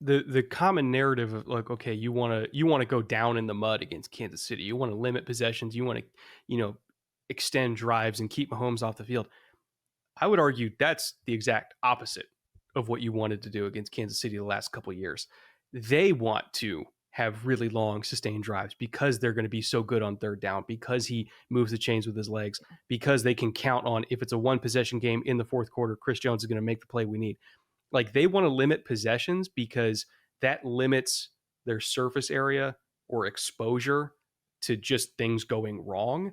the common narrative of like, okay, you want to go down in the mud against Kansas City. You want to limit possessions. You want to, extend drives and keep Mahomes off the field. I would argue that's the exact opposite of what you wanted to do against Kansas City the last couple of years. They want to have really long sustained drives because they're going to be so good on third down, because he moves the chains with his legs, because they can count on, if it's a one possession game in the fourth quarter, Chris Jones is going to make the play we need. Like, they want to limit possessions because that limits their surface area or exposure to just things going wrong.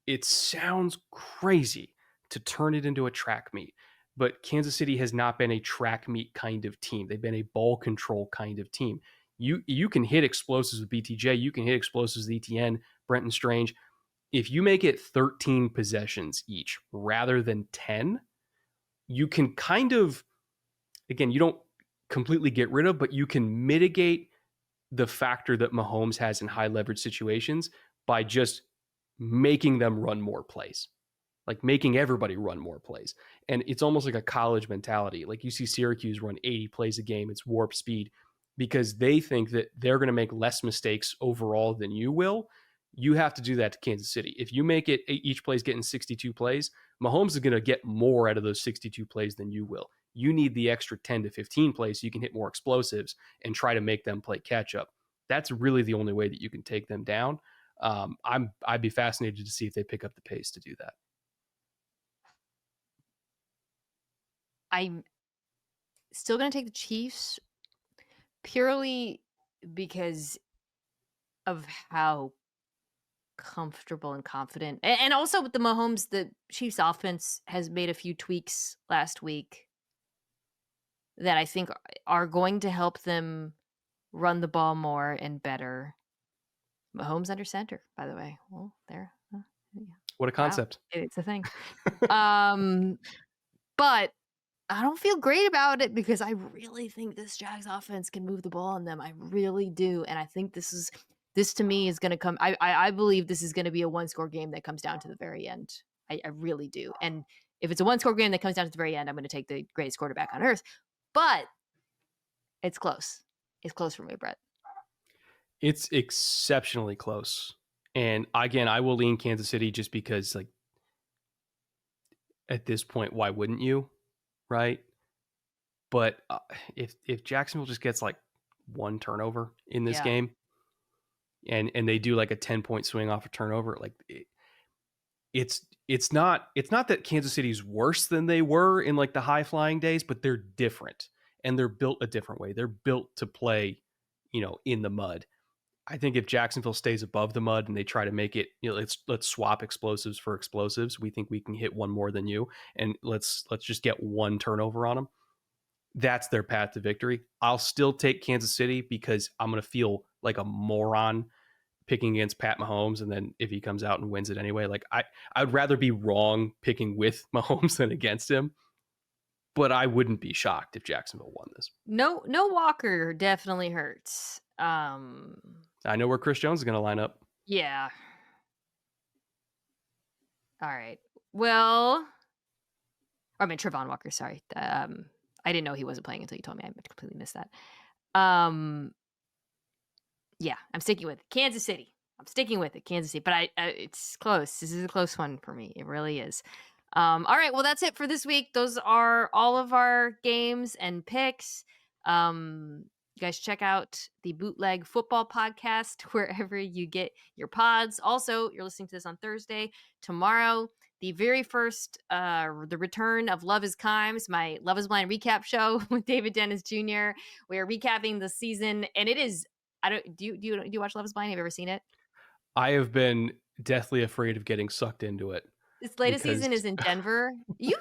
It sounds crazy to turn it into a track meet, but Kansas City has not been a track meet kind of team. They've been a ball control kind of team. You can hit explosives with BTJ. You can hit explosives with ETN, Brenton Strange. If you make it 13 possessions each rather than 10, you can kind of, again, you don't completely get rid of, but you can mitigate the factor that Mahomes has in high leverage situations by just making them run more plays, like making everybody run more plays. And it's almost like a college mentality. Like, you see Syracuse run 80 plays a game. It's warp speed because they think that they're going to make less mistakes overall than you will. You have to do that to Kansas City. If you make it each play's getting 62 plays, Mahomes is going to get more out of those 62 plays than you will. You need the extra 10 to 15 plays so you can hit more explosives and try to make them play catch up. That's really the only way that you can take them down. I'd be fascinated to see if they pick up the pace to do that.
I'm still going to take the Chiefs purely because of how comfortable and confident. And also with the Mahomes, the Chiefs offense has made a few tweaks last week that I think are going to help them run the ball more and better. Mahomes under center, by the way. Well, there. Yeah.
What a
Wow.
concept.
It's a thing. But I don't feel great about it because I really think this Jags offense can move the ball on them. I really do. And I think this to me is going to come. I believe this is going to be a one-score game that comes down to the very end. I really do. And if it's a one-score game that comes down to the very end, I'm going to take the greatest quarterback on earth. But it's close. It's close for me, Brett.
It's exceptionally close. And again, I will lean Kansas City just because, like, at this point, why wouldn't you? Right? But if Jacksonville just gets like one turnover in this game, and they do like a 10-point swing off a turnover, like it's not that Kansas City's worse than they were in like the high flying days, but they're different and they're built a different way. They're built to play, in the mud. I think if Jacksonville stays above the mud and they try to make it, let's swap explosives for explosives. We think we can hit one more than you, and let's just get one turnover on them. That's their path to victory. I'll still take Kansas City because I'm going to feel like a moron picking against Pat Mahomes, and then if he comes out and wins it anyway, like I'd rather be wrong picking with Mahomes than against him. But I wouldn't be shocked if Jacksonville won this.
No Walker definitely hurts.
I know where Chris Jones is going to line up.
Yeah. All right. Well, Trevon Walker, sorry. I didn't know he wasn't playing until you told me. I completely missed that. Yeah, I'm sticking with Kansas City. I'm sticking with it, Kansas City. But it's close. This is a close one for me. It really is. All right. Well, that's it for this week. Those are all of our games and picks. You guys check out the Bootleg Football Podcast wherever you get your pods. Also, you're listening to this on Thursday. Tomorrow, the very first, the return of Love is Kimes, my Love is Blind recap show with David Dennis Jr. We are recapping the season, and it is. Do you watch Love is Blind? Have you ever seen it?
I have been deathly afraid of getting sucked into it.
This latest season is in Denver. Did you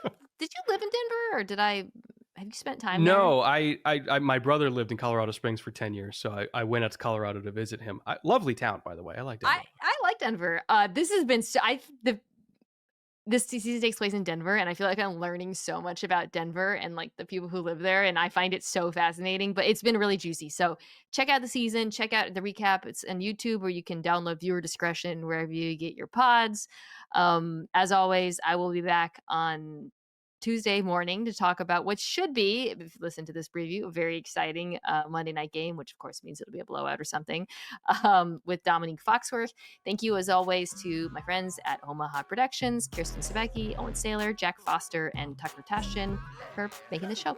live in Denver, or have you spent time there?
No, I my brother lived in Colorado Springs for 10 years, so I went out to Colorado to visit him. Lovely town, by the way. I like Denver.
I like Denver. This has been this season takes place in Denver, and I feel like I'm learning so much about Denver and like the people who live there, and I find it so fascinating. But it's been really juicy. So check out the season, check out the recap. It's on YouTube, where you can download viewer discretion wherever you get your pods. As always, I will be back on Tuesday morning to talk about what should be, if you listen to this preview, a very exciting Monday night game, which of course means it'll be a blowout or something, with Dominique Foxworth. Thank you as always to my friends at Omaha Productions, Kirsten Sebecki, Owen Saylor, Jack Foster, and Tucker Taschen for making the show.